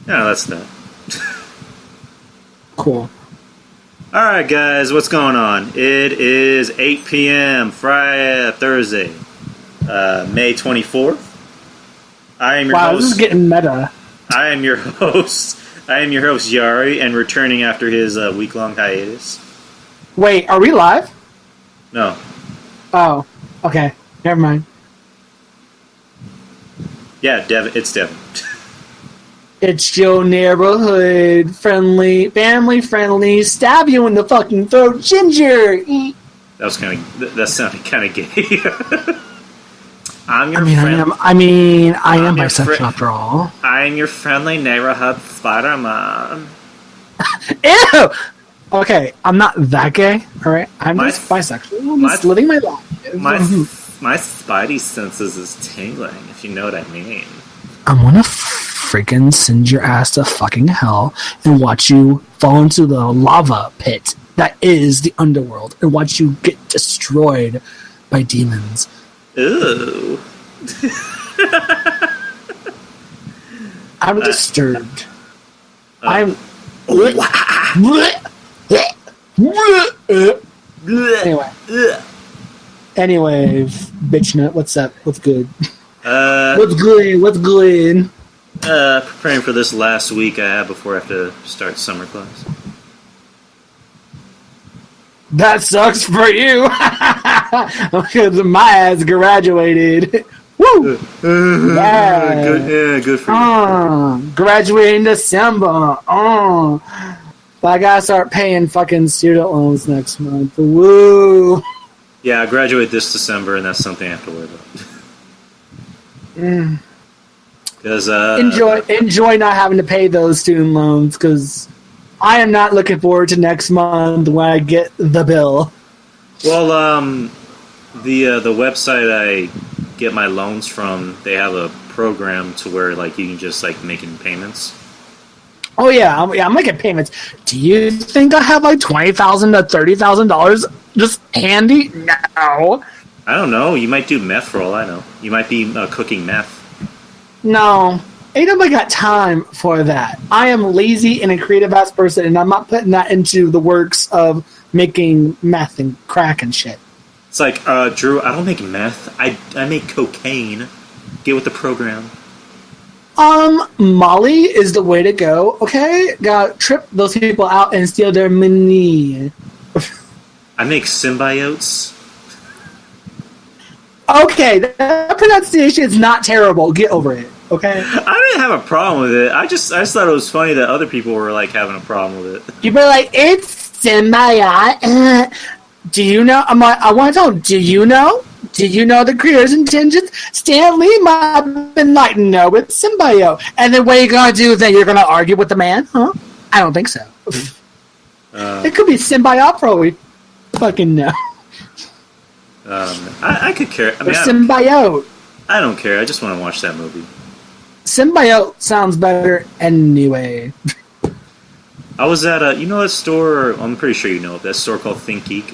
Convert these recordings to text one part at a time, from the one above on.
No, that's that. Cool. Alright, guys, what's going on? It is 8 p.m. Thursday, May 24th. I am your host. Wow, this is getting meta. I am your host. Yari, and returning after his week-long hiatus. Wait, are we live? No. Oh, okay. Never mind. Yeah, it's Devin. It's your neighborhood friendly, family friendly, stab you in the fucking throat, Ginger. That sounded kind of gay. I am bisexual after all. I am your friendly neighborhood Spider-Man. Ew! Okay, I'm not that gay, alright? I'm just bisexual. I'm just living my life. My spidey senses is tingling, if you know what I mean. I'm gonna freaking send your ass to fucking hell and watch you fall into the lava pit that is the underworld and watch you get destroyed by demons. Ooh. I'm disturbed. Anyway, bitch nut, what's up? What's good? What's good? Preparing for this last week I have before I have to start summer class. That sucks for you. Because my ass graduated. Woo! Good for you. Graduating December. I gotta start paying fucking student loans next month. Woo! Yeah, I graduate this December, and that's something I have to worry about. Because enjoy not having to pay those student loans, because I am not looking forward to next month when I get the bill. Well, the website I get my loans from, they have a program to where like you can just like making payments. Oh yeah, I'm making payments. Do you think I have like $20,000 to $30,000 just handy? No. I don't know. You might do meth for all I know. You might be cooking meth. No. Ain't nobody got time for that. I am lazy and a creative ass person, and I'm not putting that into the works of making meth and crack and shit. It's like, Drew, I don't make meth. I make cocaine. Get with the program. Molly is the way to go, okay? Gotta trip those people out and steal their money. I make symbiotes. Okay, that pronunciation is not terrible. Get over it, okay? I didn't have a problem with it. I just thought it was funny that other people were like having a problem with it. People are like, it's symbiote. Do you know? I want to know, do you know? Do you know the creator's intentions? Stan Lee might have been like, no, it's symbiote. And then what are you going to do then? You're going to argue with the man? Huh? I don't think so. It could be symbiote for all we fucking know. I could care. I mean, symbiote. I don't care. I just want to watch that movie. Symbiote sounds better anyway. I was at a, you know that store, I'm pretty sure you know it, that store called Think Geek.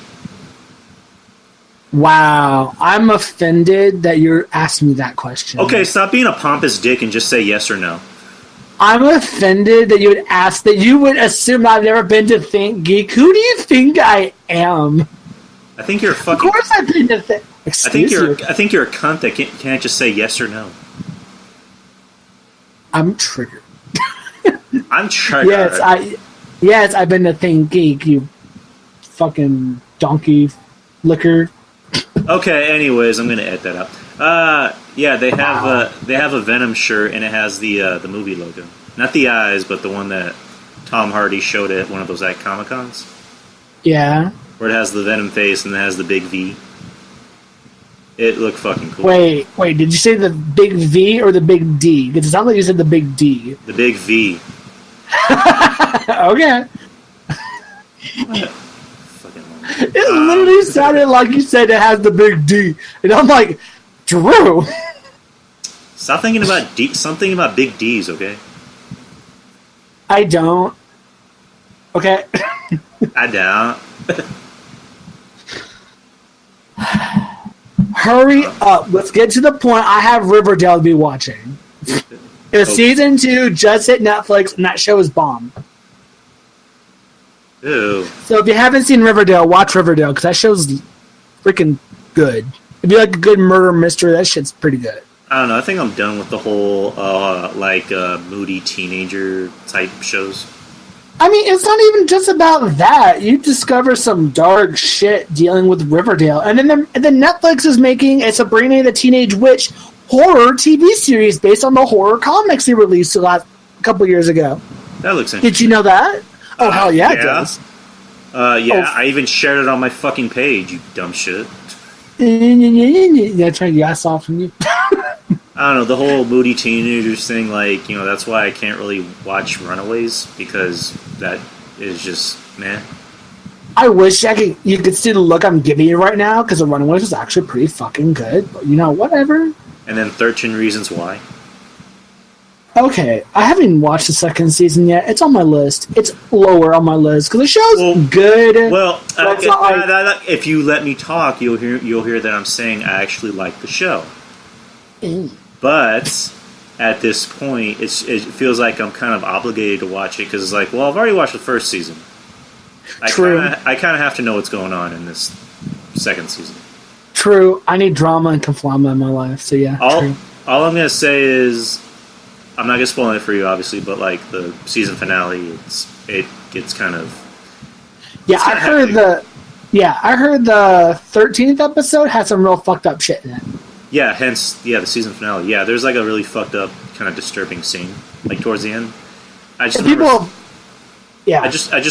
Wow, I'm offended that you're asking me that question. Okay, stop being a pompous dick and just say yes or no. I'm offended that you would ask, that you would assume I've never been to Think Geek. Who do you think I am? I think you're a fucking... Of course I've been to Think... I think you're a cunt that can't just say yes or no. I'm triggered. I'm triggered. Yes, I've been to Think Geek, you fucking donkey liquor. Okay, anyways, I'm gonna edit that out. Yeah, they have a Venom shirt and it has the movie logo. Not the eyes, but the one that Tom Hardy showed at one of those Comic Cons. Yeah. Where it has the Venom face and it has the big V. It looked fucking cool. Wait, did you say the big V or the big D? Because it sounded like you said the big D. The big V. Okay. It literally sounded like you said it has the big D. And I'm like, Drew. Stop thinking about something about big D's, okay? I don't. Okay. I don't. Hurry up. Let's get to the point. I have Riverdale to be watching. Season 2 just hit Netflix, and that show is bomb. Ew. So if you haven't seen Riverdale, watch Riverdale, because that show's freaking good. If you like a good murder mystery, that shit's pretty good. I don't know. I think I'm done with the whole moody teenager type shows. I mean, it's not even just about that. You discover some dark shit dealing with Riverdale, and then Netflix is making a Sabrina the Teenage Witch horror TV series based on the horror comics they released a couple years ago. That looks interesting. Did you know that? Oh, hell yeah, it does. I even shared it on my fucking page, you dumb shit. That's right, I saw from you. I don't know, the whole moody teenagers thing, like, you know, that's why I can't really watch Runaways, because that is just, man. I wish you could see the look I'm giving you right now, because the Runaways is actually pretty fucking good, but, you know, whatever. And then 13 Reasons Why. Okay, I haven't watched the second season yet. It's on my list. It's lower on my list, because the show's good. Well, if you let me talk, you'll hear that I'm saying I actually like the show. But at this point, it feels like I'm kind of obligated to watch it because it's like, well, I've already watched the first season. True. I kind of have to know what's going on in this second season. True. I need drama and conflama in my life, so yeah. All I'm gonna say is, I'm not gonna spoil it for you, obviously, but like the season finale, it gets kind of. Yeah, I heard the 13th episode had some real fucked up shit in it. Yeah, hence, the season finale. Yeah, there's like a really fucked up, kind of disturbing scene, like towards the end. I just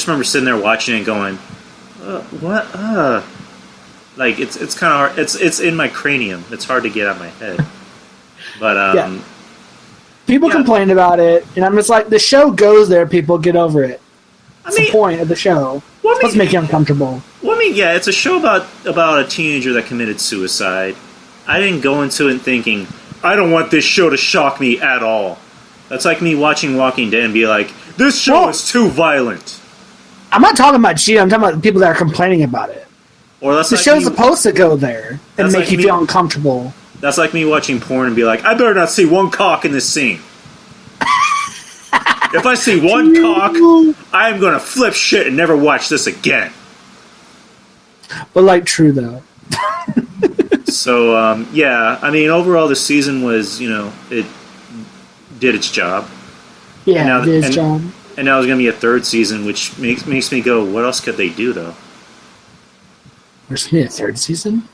remember sitting there watching it and going, what? Like it's kind of hard. It's in my cranium. It's hard to get out of my head. But people complain about it, and I'm just like, the show goes there. People get over it. That's the point of the show. It's supposed to make you uncomfortable. Well, I mean, yeah, it's a show about a teenager that committed suicide. I didn't go into it thinking, I don't want this show to shock me at all. That's like me watching Walking Dead and be like, this show is too violent. I'm not talking about you. I'm talking about people that are complaining about it. Or that's the show's supposed to go there and make you feel uncomfortable. That's like me watching porn and be like, I better not see one cock in this scene. If I see one cock, I'm going to flip shit and never watch this again. But, like, true, though. So, I mean, overall, the season was, it did its job. Yeah, it did its job. And now there's going to be a third season, which makes me go, what else could they do, though? There's going to be a third season?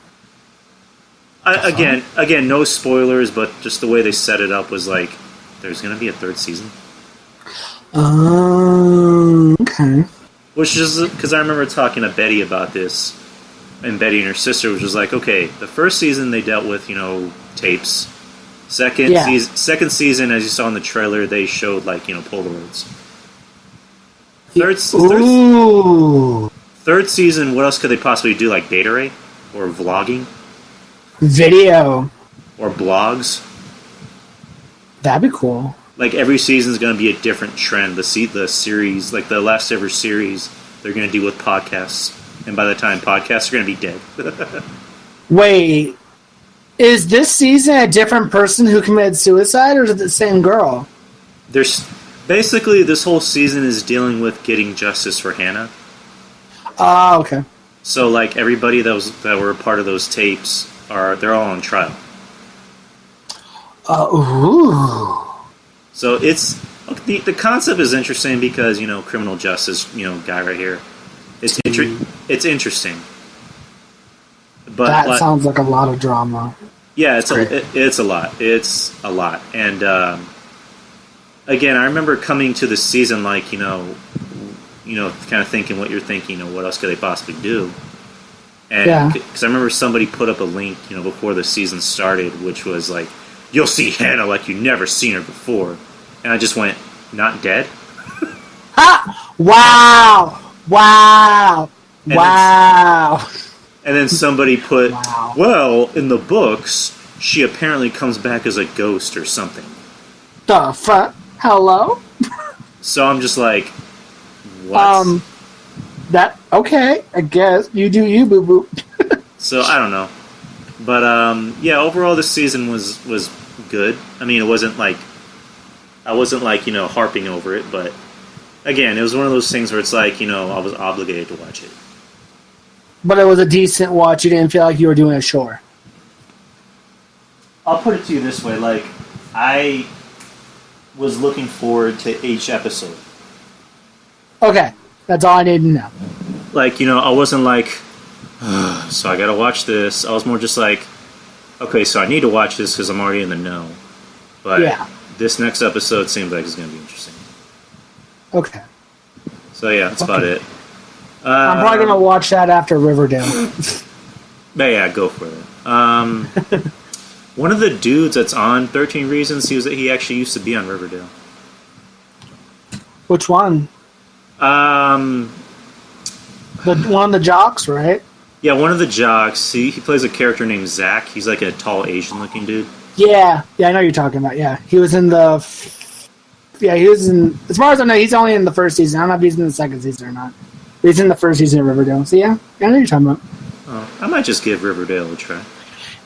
Again, no spoilers, but just the way they set it up was like, there's going to be a third season. Okay. Which is because I remember talking to Betty about this, and Betty and her sister was just like, okay, the first season they dealt with, tapes. Second season, as you saw in the trailer, they showed like, Polaroids. Third season, what else could they possibly do? Like data ray or vlogging, video, or blogs. That'd be cool. Like every season is going to be a different trend. The series, like the last ever series, they're going to deal with podcasts, and by the time podcasts are going to be dead. Wait, is this season a different person who committed suicide, or is it the same girl? There's basically this whole season is dealing with getting justice for Hannah. Oh, okay. So like everybody that were a part of those tapes they're all on trial. Ooh. So it's the concept is interesting because criminal justice guy right here. It's interesting. But that sounds like a lot of drama. Yeah, it's a lot. It's a lot. And again, I remember coming to the season like kind of thinking what you're thinking. What else could they possibly do? And because I remember somebody put up a link before the season started, which was like, you'll see Hannah like you've never seen her before. And I just went, not dead? Ha! Wow! And then somebody put, well, in the books, she apparently comes back as a ghost or something. The fuck? Hello? So I'm just like, what? Okay, I guess. You do you, boo-boo. So, I don't know. But, overall this season was good. I mean, it wasn't like I wasn't like harping over it, but again, it was one of those things where it's like I was obligated to watch it. But it was a decent watch. You didn't feel like you were doing a chore. I'll put it to you this way: like I was looking forward to each episode. Okay, that's all I need to know. Like I wasn't like, so I gotta watch this. I was more just like, okay, so I need to watch this because I'm already in the know. But this next episode seems like it's gonna be interesting. Okay. So yeah, that's about it. I'm probably gonna watch that after Riverdale. Yeah, go for it. One of the dudes that's on 13 Reasons, he actually used to be on Riverdale. Which one? Um, one of the jocks, right? Yeah, one of the jocks. He plays a character named Zach. He's like a tall Asian-looking dude. Yeah, I know you're talking about. Yeah, he was in the. He was in. As far as I know, he's only in the first season. I don't know if he's in the second season or not. But he's in the first season of Riverdale. So yeah, I know you're talking about. Oh, I might just give Riverdale a try.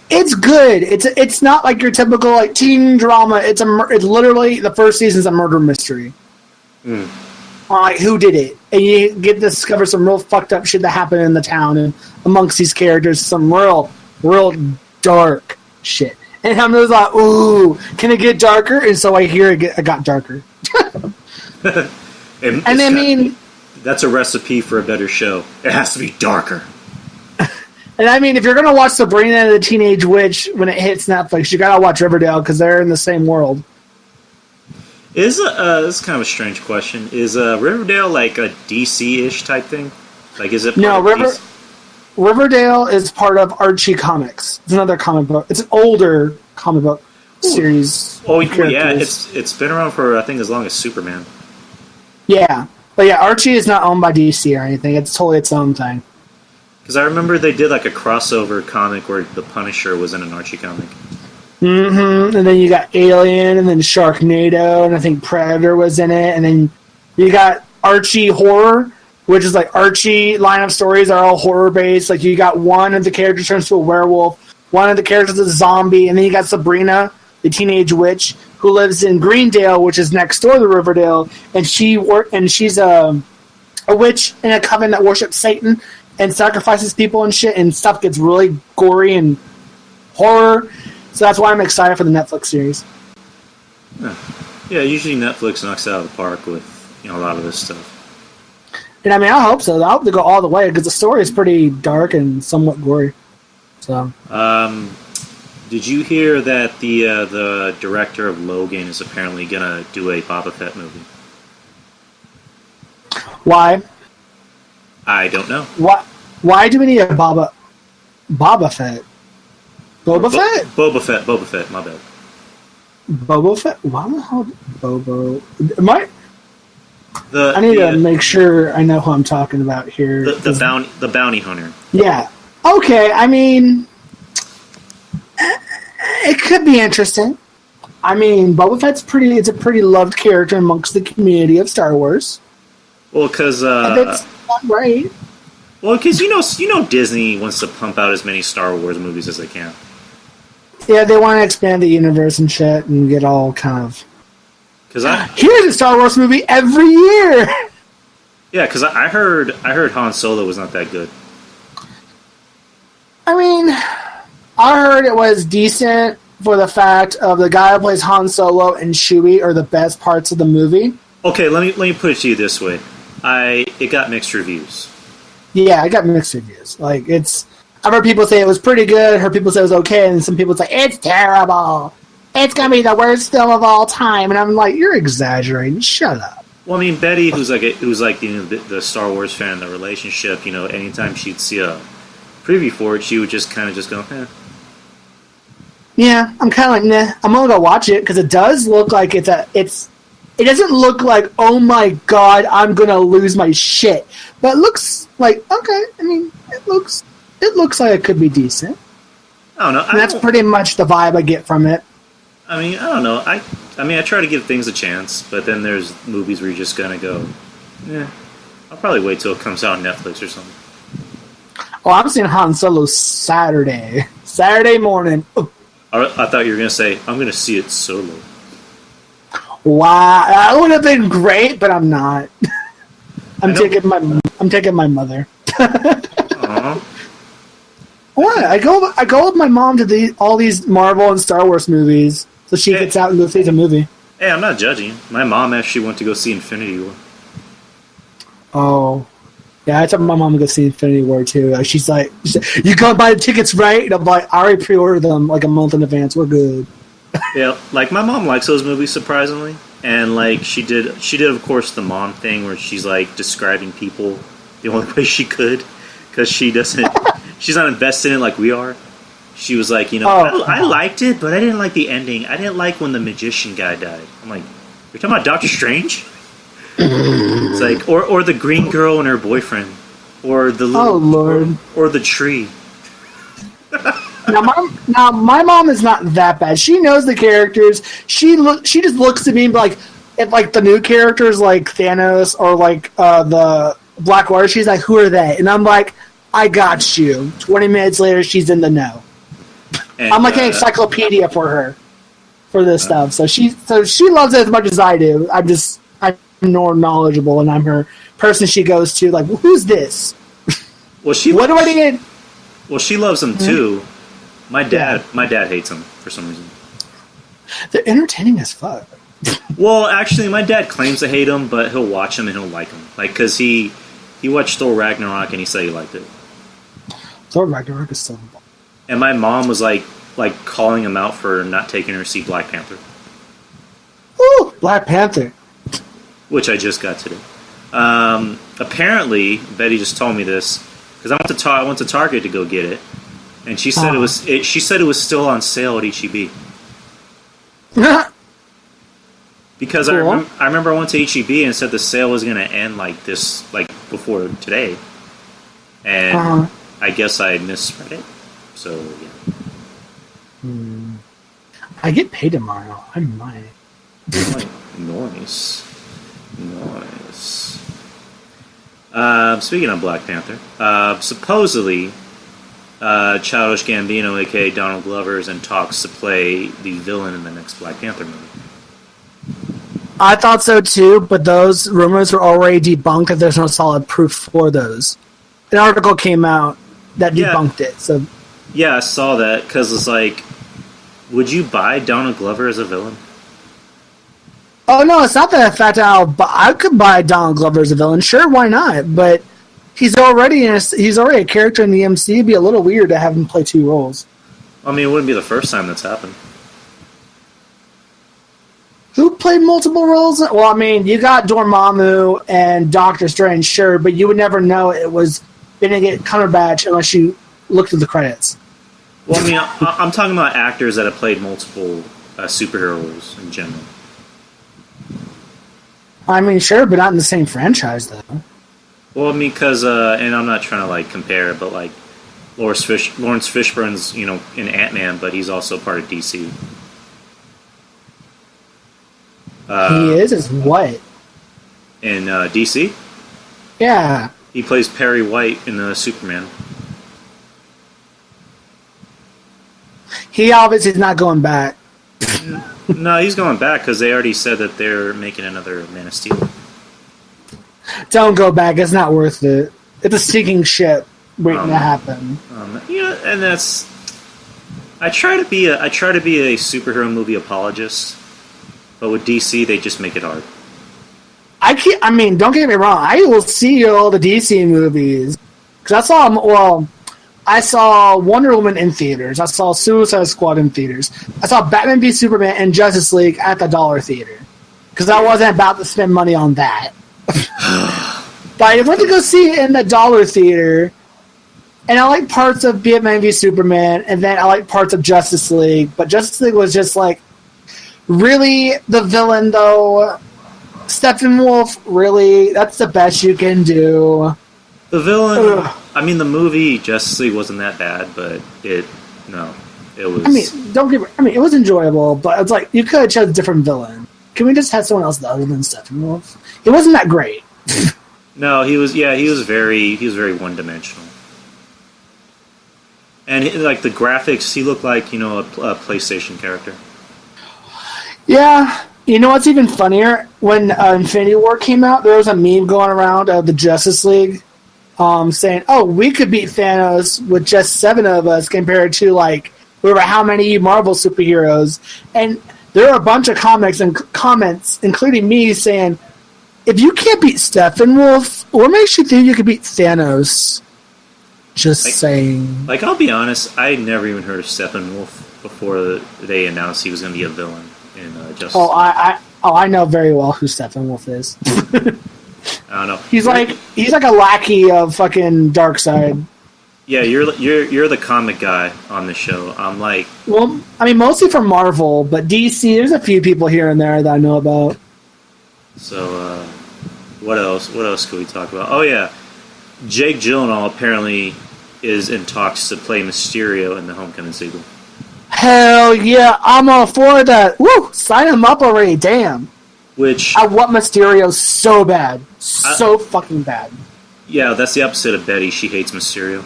It's good. It's not like your typical like teen drama. It's literally the first season's a murder mystery. Like who did it, and you get to discover some real fucked up shit that happened in the town and amongst these characters, some real dark shit. And I'm just like, ooh, can it get darker? And so I hear it got darker. And I mean, that's a recipe for a better show. It has to be darker. And I mean, if you're gonna watch Sabrina the Teenage Witch when it hits Netflix, you gotta watch Riverdale because they're in the same world. This is kind of a strange question. Is Riverdale like a DC-ish type thing? Like, is it? Riverdale is part of Archie Comics. It's another comic book. It's an older comic book series. Oh yeah, it's been around for I think as long as Superman. Yeah, but yeah, Archie is not owned by DC or anything. It's totally its own thing. Because I remember they did like a crossover comic where the Punisher was in an Archie comic. Mm-hmm. And then you got Alien, and then Sharknado, and I think Predator was in it. And then you got Archie Horror, which is like Archie line of stories are all horror based. Like you got one of the characters turns to a werewolf, one of the characters is a zombie, and then you got Sabrina, the teenage witch, who lives in Greendale, which is next door to Riverdale, and she's a witch in a coven that worships Satan and sacrifices people and shit, and stuff gets really gory and horror. So that's why I'm excited for the Netflix series. Yeah, usually Netflix knocks it out of the park with a lot of this stuff. And I mean, I hope so. I hope they go all the way because the story is pretty dark and somewhat gory. So, did you hear that the director of Logan is apparently gonna do a Boba Fett movie? Why? I don't know. Why do we need a Boba Fett? Boba Fett, my bad. Boba Fett? Why the hell Bobo? I need to make sure I know who I'm talking about here. The bounty hunter. Yeah. Okay, I mean, it could be interesting. I mean, Boba Fett's it's a pretty loved character amongst the community of Star Wars. Well, because that's not right. Well, because you know Disney wants to pump out as many Star Wars movies as they can. Yeah, they want to expand the universe and shit and get all kind of. Here's a Star Wars movie every year. Yeah, because I heard Han Solo was not that good. I mean, I heard it was decent for the fact of the guy who plays Han Solo and Chewie are the best parts of the movie. Okay, let me put it to you this way: it got mixed reviews. Yeah, I got mixed reviews. Like I've heard people say it was pretty good. Heard people say it was okay, and some people say it's terrible. It's gonna be the worst film of all time. And I'm like, you're exaggerating. Shut up. Well, I mean, Betty, who's like the Star Wars fan in the relationship, anytime she'd see a preview for it, she would just kind of just go, eh. Yeah, I'm kind of like, nah. I'm gonna go watch it because it does look like it doesn't look like, oh my god, I'm gonna lose my shit. But it looks like, okay, I mean, it looks like it could be decent. I don't know. And that's pretty much the vibe I get from it. I mean, I don't know. I try to give things a chance, but then there's movies where you're just gonna go, I'll probably wait till it comes out on Netflix or something. Oh, I'm seeing Han Solo Saturday morning. Ooh. I thought you were gonna say I'm gonna see it solo. Wow, that would have been great, but I'm not. I'm taking my mother. What? I go with my mom to all these Marvel and Star Wars movies, so she gets out and goes see the movie. Hey, I'm not judging. My mom actually went to go see Infinity War. Oh, yeah, I told my mom to go see Infinity War too. She's like, "You go buy the tickets, right?" And I'm like, "I already pre-ordered them like a month in advance. We're good." Yeah, like my mom likes those movies surprisingly, and like she did of course the mom thing where she's like describing people the only way she could because she's not invested in it like we are. She was like, I liked it, but I didn't like the ending. I didn't like when the magician guy died. I'm like, you're talking about Doctor Strange? It's like, or the green girl and her boyfriend, or the little, Lord, or the tree. Now, my mom is not that bad. She knows the characters. She just looks at me like, if like the new characters like Thanos or like the Black Widow, she's like, "Who are they?" And I'm like, "I got you." 20 minutes later, she's in the know. And, I'm like an encyclopedia for her for this stuff. So she loves it as much as I do. I'm more knowledgeable, and I'm her person she goes to. Like, who's this? Well, what do I need? Well, she loves them too. My dad hates them for some reason. They're entertaining as fuck. Well, actually, my dad claims to hate them, but he'll watch them and he'll like them. Like, because he watched Thor Ragnarok and he said he liked it. Thor Ragnarok is so. And my mom was like calling him out for not taking her to see Black Panther. Ooh, Black Panther. Which I just got today. Apparently, Betty just told me this because I went to Target to go get it, and she said She said it was still on sale at HEB. Because cool. I remember I went to HEB and said the sale was going to end like before today, and I guess I misread it. So yeah. I get paid tomorrow. I might. Nice. Speaking of Black Panther, supposedly Childish Gambino, aka Donald Glover, is in talks to play the villain in the next Black Panther movie. I thought so too, but those rumors were already debunked, and there's no solid proof for those. An article came out that debunked it. So yeah, I saw that because it's like, would you buy Donald Glover as a villain? Oh no, it's not the fact that I could buy Donald Glover as a villain. Sure, why not? But he's already a character in the MCU. It'd be a little weird to have him play two roles. I mean, it wouldn't be the first time that's happened. Who played multiple roles? Well, I mean, you got Dormammu and Doctor Strange, sure, but you would never know it was Benedict Cumberbatch unless you looked at the credits. Well, I mean, I'm talking about actors that have played multiple superhero roles in general. I mean, sure, but not in the same franchise, though. Well, I mean, because, and I'm not trying to, compare, but, Lawrence Fishburne's, in Ant-Man, but he's also part of DC. He is what? In DC? Yeah. He plays Perry White in Superman. He obviously is not going back. No, he's going back because they already said that they're making another Man of Steel. Don't go back. It's not worth it. It's a sinking ship waiting to happen. And that's. I try to be a superhero movie apologist, but with DC they just make it hard. I mean, don't get me wrong. I will see all the DC movies because I saw Wonder Woman in theaters. I saw Suicide Squad in theaters. I saw Batman v Superman and Justice League at the Dollar Theater because I wasn't about to spend money on that. But I went to go see it in the Dollar Theater, and I like parts of Batman v Superman, and then I like parts of Justice League. But Justice League was just really the villain though. Steppenwolf, really, that's the best you can do. The villain. I mean, the movie Justice League wasn't that bad, but it was. It was enjoyable, but it's you could have chose a different villain. Can we just have someone else other than Steppenwolf? It wasn't that great. No, he was very one-dimensional, and the graphics, he looked like a PlayStation character. Yeah, You know what's even funnier? When Infinity War came out, there was a meme going around of the Justice League saying, "Oh, we could beat Thanos with just 7 of us compared to like we were how many Marvel superheroes." And there are a bunch of comics and comments, including me, saying, "If you can't beat Steppenwolf, what makes you think you could beat Thanos?" Just saying. Like, I'll be honest, I never even heard of Steppenwolf before they announced he was going to be a villain in Justice League. I know very well who Steppenwolf is. I don't know. He's like a lackey of fucking Darkseid. Yeah, you're the comic guy on the show. I'm like, well, I mean, mostly from Marvel, but DC. There's a few people here and there that I know about. So, what else? What else could we talk about? Oh yeah, Jake Gyllenhaal apparently is in talks to play Mysterio in the Homecoming sequel. Hell yeah, I'm all for that. Woo! Sign him up already. Damn. Which I want Mysterio so bad, so fucking bad. Yeah, that's the opposite of Betty. She hates Mysterio.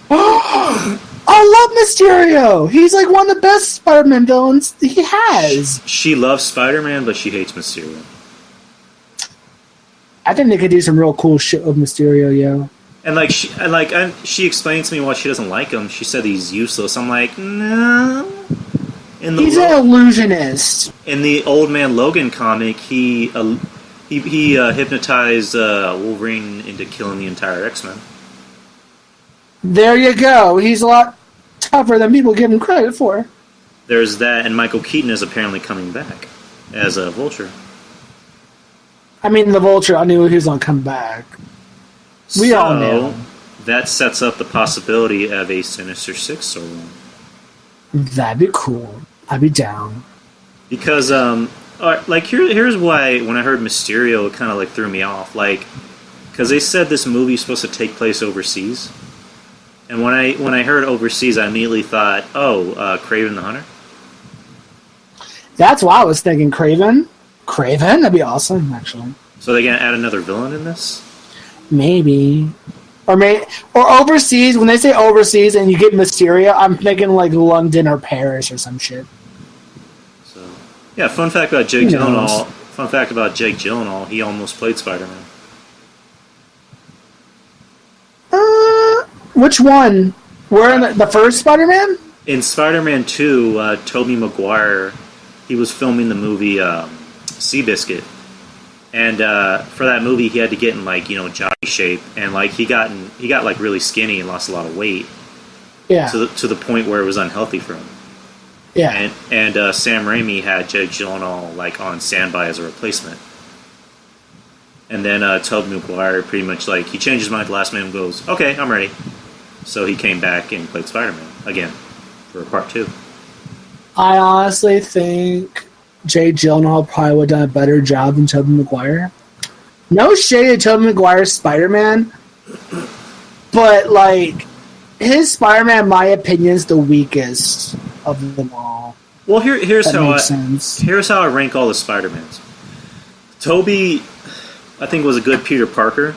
I love Mysterio. He's like one of the best Spider-Man villains he has. She loves Spider-Man, but she hates Mysterio. I think they could do some real cool shit with Mysterio, yo. And she explained to me why she doesn't like him. She said he's useless. I'm like, no. He's an illusionist. In the Old Man Logan comic, he hypnotized Wolverine into killing the entire X-Men. There you go. He's a lot tougher than people give him credit for. There's that, and Michael Keaton is apparently coming back as a Vulture. I mean, the Vulture, I knew he was going to come back. We all knew. That sets up the possibility of a Sinister Six storyline. That'd be cool. I'd be down. Because, here's why when I heard Mysterio, it kind of, threw me off. Because they said this movie is supposed to take place overseas. And when I heard overseas, I immediately thought, Kraven the Hunter? That's why I was thinking Kraven. Kraven? That'd be awesome, actually. So they're going to add another villain in this? Maybe. Or overseas. When they say overseas and you get Mysterio, I'm thinking London or Paris or some shit. So, yeah, fun fact about Jake Gyllenhaal. He almost played Spider-Man. Which one? We're in the first Spider-Man? In Spider-Man 2, Tobey Maguire, he was filming the movie Seabiscuit. And for that movie, he had to get in jockey shape, and he got really skinny and lost a lot of weight. Yeah. To the point where it was unhealthy for him. Yeah. And Sam Raimi had Jake Gyllenhaal on standby as a replacement. And then Tobey Maguire pretty much he changed his mind at the last minute and goes, "Okay, I'm ready." So he came back and played Spider-Man again for part 2. I honestly think Jake Gyllenhaal probably would have done a better job than Tobey Maguire. No shade at Tobey Maguire's Spider-Man, but his Spider-Man, in my opinion, is the weakest of them all. Well, here's how I rank all the Spider-Mans. Tobey, I think, was a good Peter Parker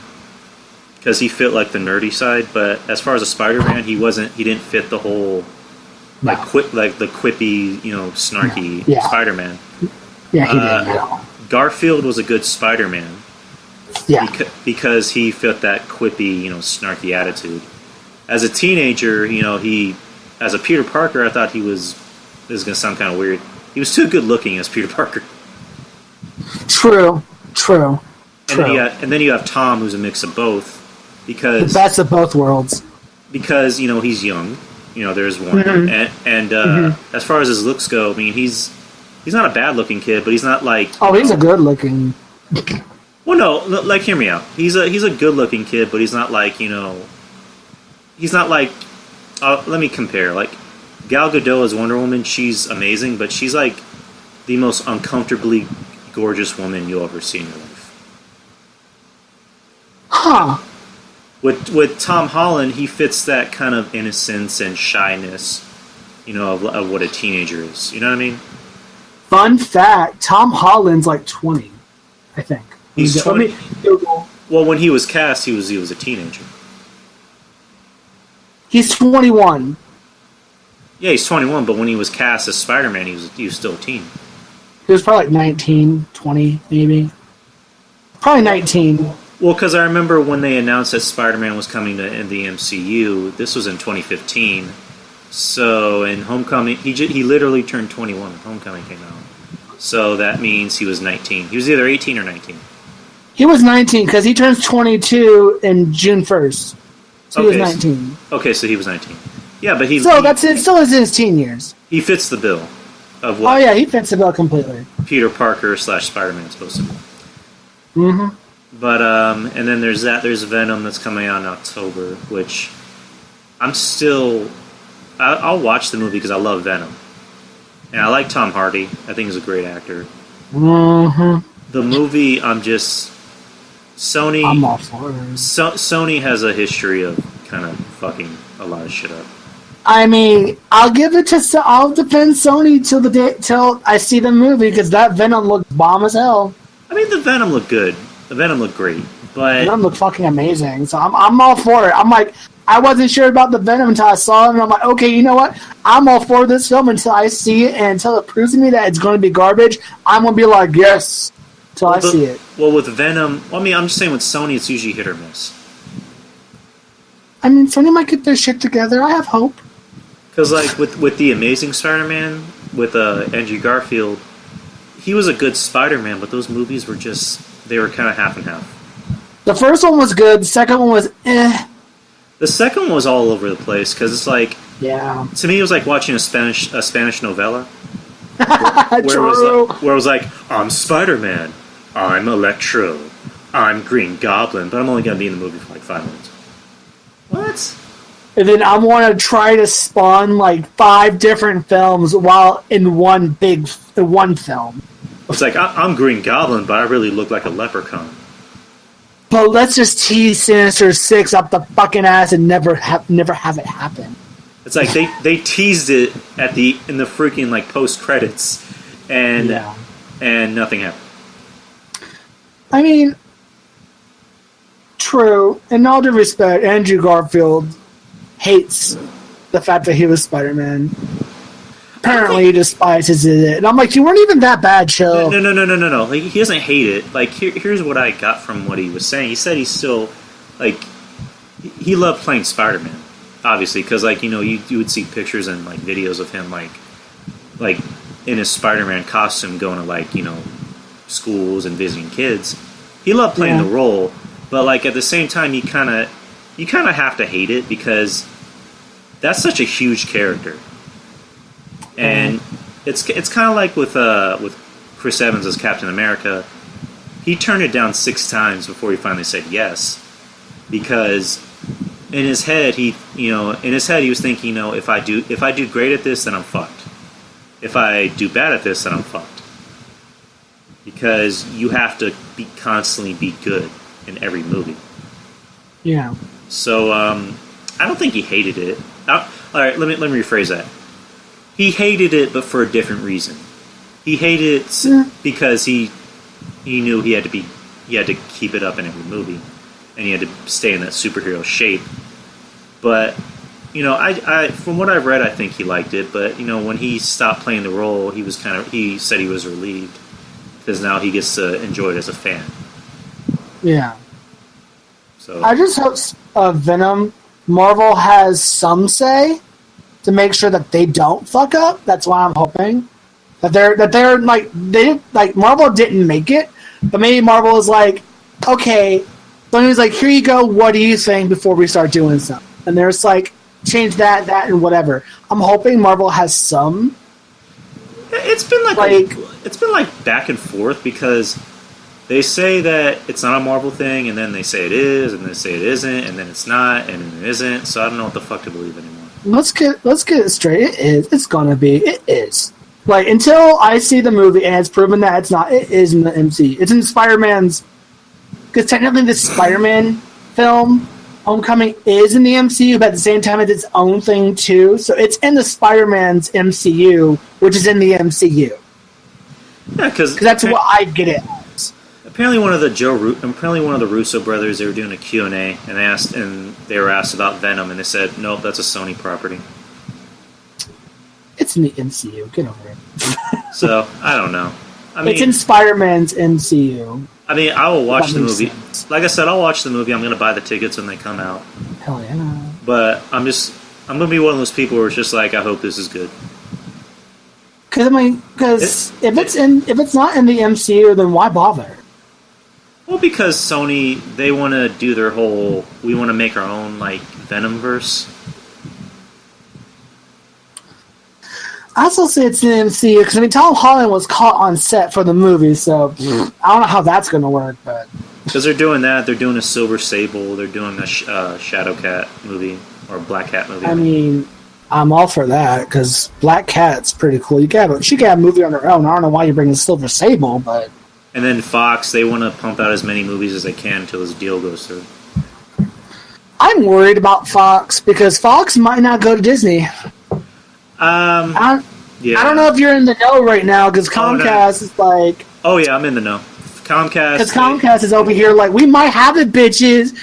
because he fit the nerdy side, but as far as a Spider-Man, he didn't fit the whole the quippy, snarky Spider-Man. Yeah, he did. Garfield was a good Spider-Man. Yeah. Because he fit that quippy, snarky attitude. As a teenager, as a Peter Parker, I thought he was. This is going to sound kind of weird. He was too good looking as Peter Parker. True. And then you have Tom, who's a mix of both. Because the best of both worlds. Because he's young. There's one. Mm-hmm. As far as his looks go, I mean, he's not a bad looking kid, but he's not he's a good looking. Well, no, hear me out. He's a good looking kid, but he's not he's not let me compare. Gal Gadot as Wonder Woman, she's amazing, but she's the most uncomfortably gorgeous woman you'll ever see in your life. Huh. With Tom Holland, he fits that kind of innocence and shyness, of what a teenager is. You know what I mean? Fun fact: Tom Holland's 20, I think. He's 20. Well, when he was cast, he was a teenager. He's 21. Yeah, he's 21, but when he was cast as Spider-Man, he was still a teen. He was probably like 19, 20, maybe. Probably 19. Well, because I remember when they announced that Spider-Man was coming to in the MCU, this was in 2015. So in Homecoming, he literally turned 21 when Homecoming came out. So that means he was 19. He was either 18 or 19. He was 19 because he turns 22 in June 1st. So he was 19. Okay, so he was 19. Yeah, but that's it. Still is in his teen years. He fits the bill of what? Oh yeah, he fits the bill completely. Peter Parker / Spider-Man is supposed to be. Mm-hmm. But and then there's Venom that's coming out in October, which I'll watch the movie because I love Venom, and I like Tom Hardy. I think he's a great actor. Mm-hmm. The movie, Sony. I'm all for it. Sony has a history of kind of fucking a lot of shit up. I mean, I'll defend Sony till I see the movie because that Venom looked bomb as hell. I mean, the Venom looked good. The Venom looked great, but Venom looked fucking amazing. So I'm all for it. I'm like, I wasn't sure about the Venom until I saw it, and I'm like, okay, you know what? I'm all for this film until I see it, and until it proves to me that it's going to be garbage. I'm going to be like, yes, till I see it. Well, with Venom, I'm just saying with Sony, it's usually hit or miss. I mean, Sony might get their shit together. I have hope. Because, like, with the Amazing Spider-Man, with Andrew Garfield, he was a good Spider-Man, but those movies were they were kind of half and half. The first one was good. The second one was eh. The second one was all over the place, because it's like... Yeah. To me, it was like watching a Spanish novella. Where it was like, I'm Spider-Man, I'm Electro, I'm Green Goblin, but I'm only going to be in the movie for like 5 minutes. What? And then I want to try to spawn like 5 different films while in one film. It's like, I'm Green Goblin, but I really look like a leprechaun. But let's just tease Sinister Six up the fucking ass and never have it happen. It's like they teased it in the freaking like post credits, and nothing happened. I mean, true. In all due respect, Andrew Garfield hates the fact that he was Spider-Man. Apparently, he despises it, and I'm like, you weren't even that bad, chill. No. Like, he doesn't hate it. Like, here's what I got from what he was saying. He said he's still like he loved playing Spider-Man. Obviously, because like you would see pictures and like videos of him like in his Spider-Man costume going to like schools and visiting kids. He loved playing the role, but like at the same time, you kind of have to hate it because that's such a huge character, and it's kind of like with Chris Evans as Captain America. He turned it down 6 times before he finally said yes, because in his head he was thinking, if I do great at this, then I'm fucked. If I do bad at this, then I'm fucked. Because you have to constantly be good in every movie. Yeah. So I don't think he hated it. All right, let me rephrase that. He hated it, but for a different reason. He hated it because he knew he had to keep it up in every movie, and he had to stay in that superhero shape. But I from what I've read, I think he liked it. But when he stopped playing the role, he said he was relieved because now he gets to enjoy it as a fan. Yeah. So I just hope Venom Marvel has some say to make sure that they don't fuck up. That's why I'm hoping that they're like Marvel didn't make it, but maybe Marvel is like, okay, Sony's like, here you go. What do you think before we start doing stuff? And there's like, change that, and whatever. I'm hoping Marvel has some. It's been like back and forth because they say that it's not a Marvel thing, and then they say it is, and they say it isn't, and then it's not, and then it isn't. So I don't know what the fuck to believe anymore. Let's get it straight. It is. It's gonna be. It is. Like until I see the movie and it's proven that it's not. It is in the MCU. It's in Spider-Man's. Because technically, this Spider-Man film, Homecoming, is in the MCU, but at the same time, it's its own thing too. So it's in the Spider-Man's MCU, which is in the MCU. Yeah, because that's what I get it as. Apparently, one of the Russo brothers, they were doing a Q&A, and they were asked about Venom, and they said, "Nope, that's a Sony property." It's in the MCU. Get over it. So I don't know. I mean, it's in Spider-Man's MCU. I mean, I will watch the movie. Sense. Like I said, I'll watch the movie. I'm going to buy the tickets when they come out. Hell yeah. But I'm going to be one of those people where it's just like, I hope this is good. Because if it's not in the MCU, then why bother? Well, because Sony, they want to do their whole, we want to make our own, like, Venomverse. I also say it's in the MCU, because, Tom Holland was caught on set for the movie, so I don't know how that's going to work, but... Because they're doing that, they're doing a Silver Sable, they're doing a Shadow Cat movie, or Black Cat movie. I mean, I'm all for that, because Black Cat's pretty cool. She could have a movie on her own. I don't know why you're bringing Silver Sable, but... And then Fox, they want to pump out as many movies as they can until this deal goes through. I'm worried about Fox, because Fox might not go to Disney. I don't know if you're in the know right now, because Comcast is like... Oh, yeah, I'm in the know. Comcast... Because Comcast is over here like, we might have it, bitches.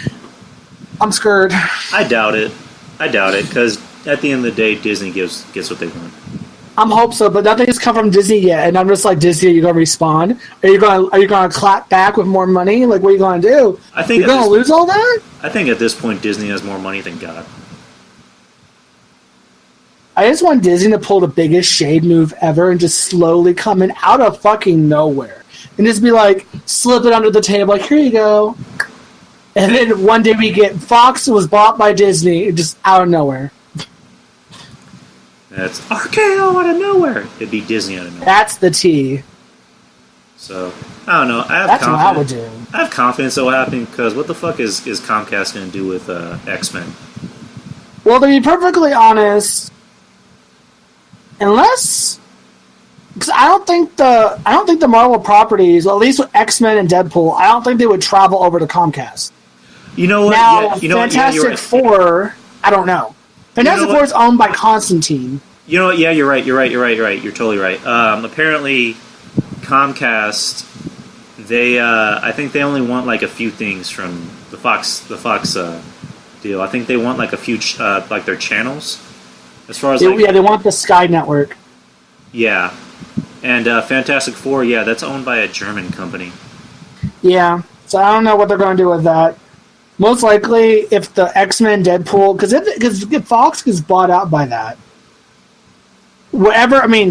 I'm scared. I doubt it, because at the end of the day, Disney gets what they want. I'm hope so, but nothing has come from Disney yet, and I'm just like, Disney, are you going to respond? Are you going to clap back with more money? Like, what are you going to do? You're going to lose all that? I think at this point, Disney has more money than God. I just want Disney to pull the biggest shade move ever and just slowly come in out of fucking nowhere. And just be like, slip it under the table, like, here you go. And then one day we get Fox was bought by Disney, just out of nowhere. That's RKO out of nowhere. It'd be Disney out of nowhere. That's the T. So, I don't know. That's what I would do. I have confidence that will happen, because what the fuck is Comcast going to do with X-Men? Well, to be perfectly honest, unless... Because I don't think the Marvel properties, at least with X-Men and Deadpool, I don't think they would travel over to Comcast. You know what? Now, Fantastic Four, I don't know. Fantastic Four is owned by Constantine. You know what? Yeah, you're right. You're totally right. Apparently, Comcast, they, I think they only want like a few things from the Fox deal. I think they want like a few, like their channels, as far as they want the Sky Network. Yeah, and Fantastic Four, yeah, that's owned by a German company. Yeah, so I don't know what they're going to do with that. Most likely, if the X-Men, Deadpool, because if Fox gets bought out by that, if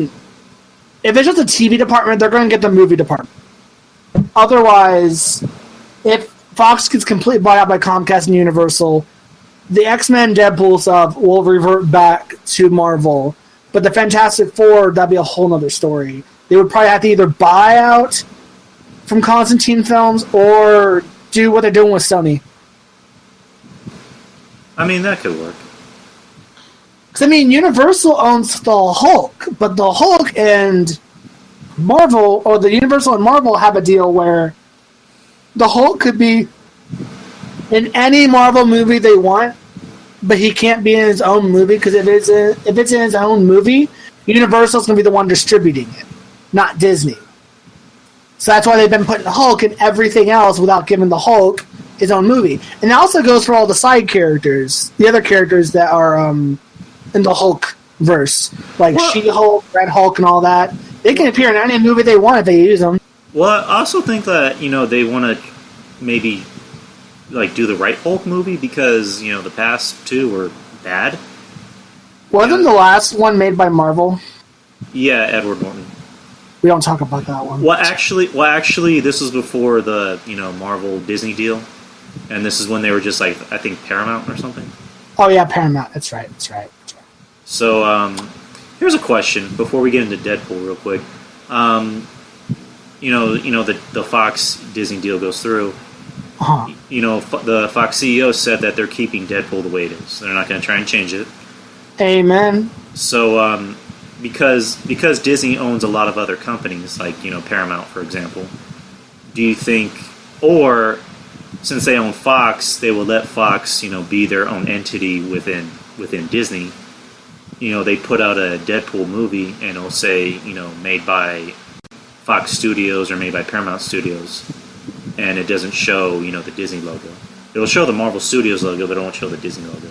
it's just a TV department, they're going to get the movie department. Otherwise, if Fox gets completely bought out by Comcast and Universal, the X-Men, Deadpool stuff will revert back to Marvel. But the Fantastic Four, that'd be a whole nother story. They would probably have to either buy out from Constantine Films or do what they're doing with Sony. I mean, that could work. Because, Universal owns the Hulk, but the Hulk and Marvel, or the Universal and Marvel have a deal where the Hulk could be in any Marvel movie they want, but he can't be in his own movie, because if it's in his own movie, Universal's going to be the one distributing it, not Disney. So that's why they've been putting the Hulk in everything else without giving the Hulk his own movie. And it also goes for all the side characters, the other characters that are in the Hulk verse, like She-Hulk, Red Hulk, and all that. They can appear in any movie they want if they use them. Well, I also think that, they want to maybe like do the right Hulk movie, because, the past two were bad. Wasn't the last one made by Marvel? Yeah, Edward Norton. We don't talk about that one. Well, actually, this was before the, Marvel Disney deal. And this is when they were just like, I think Paramount or something. Oh yeah, Paramount. That's right. So, here's a question before we get into Deadpool real quick. The Fox Disney deal goes through. Uh-huh. The Fox CEO said that they're keeping Deadpool the way it is. They're not going to try and change it. Amen. So, because Disney owns a lot of other companies, like, Paramount, for example, do you think, or since they own Fox, they will let Fox, be their own entity within Disney? They put out a Deadpool movie, and it'll say, made by Fox Studios or made by Paramount Studios, and it doesn't show, the Disney logo. It'll show the Marvel Studios logo, but it won't show the Disney logo.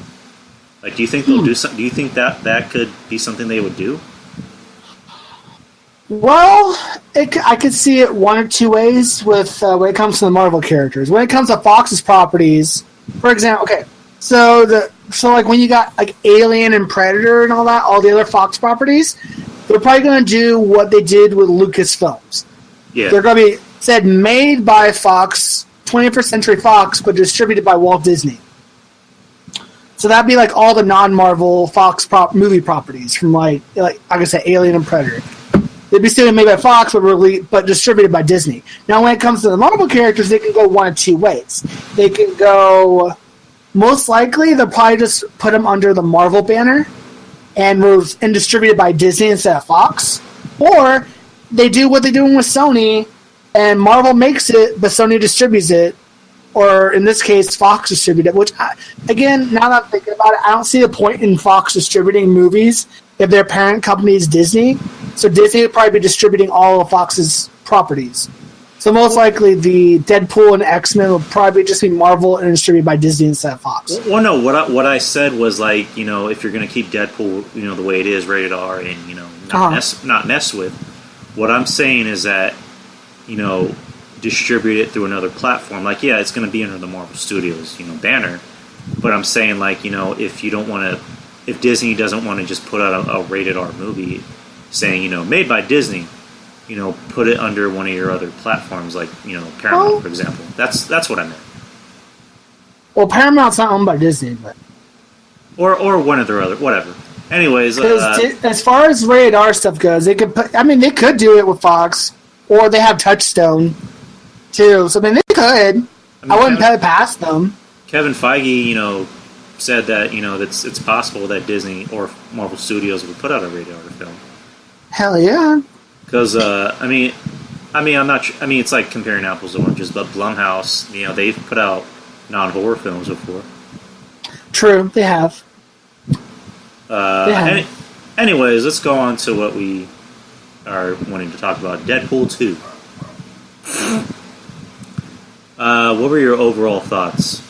Like, do you think they'll do something? Do you think that could be something they would do? Well, I could see it one or two ways with when it comes to the Marvel characters. When it comes to Fox's properties, for example, okay, so like when you got like Alien and Predator and all that, all the other Fox properties, they're probably going to do what they did with Lucasfilms. Yeah. They're going to be said made by Fox, 21st Century Fox, but distributed by Walt Disney. So that'd be like all the non-Marvel Fox movie properties from like I said, Alien and Predator. They'd be still made by Fox, but distributed by Disney. Now, when it comes to the Marvel characters, they can go one of two ways. They can go, most likely, they'll probably just put them under the Marvel banner and distributed by Disney instead of Fox. Or they do what they're doing with Sony, and Marvel makes it, but Sony distributes it. Or, in this case, Fox distributed it. Which, again, now that I'm thinking about it, I don't see the point in Fox distributing movies if their parent company is Disney. So Disney would probably be distributing all of Fox's properties. So most likely the Deadpool and X-Men will probably just be Marvel and distributed by Disney instead of Fox. Well, no, what I said was like, if you're going to keep Deadpool, the way it is, rated R, and, not mess with, what I'm saying is that, distribute it through another platform. Like, yeah, it's going to be under the Marvel Studios, banner. But I'm saying, like, if Disney doesn't want to just put out a rated R movie saying, made by Disney, put it under one of your other platforms, like, Paramount, for example. That's what I meant. Well, Paramount's not owned by Disney, but... Or one of their other... Whatever. Anyways... as far as rated R stuff goes, they could they could do it with Fox, or they have Touchstone, too. So, they could. I wouldn't put it past them. Kevin Feige, said that, it's possible that Disney or Marvel Studios would put out a rated R film. Hell yeah. Because, it's like comparing apples to oranges, but Blumhouse, they've put out non-horror films before. True, they have. Anyways, let's go on to what we are wanting to talk about. Deadpool 2. What were your overall thoughts?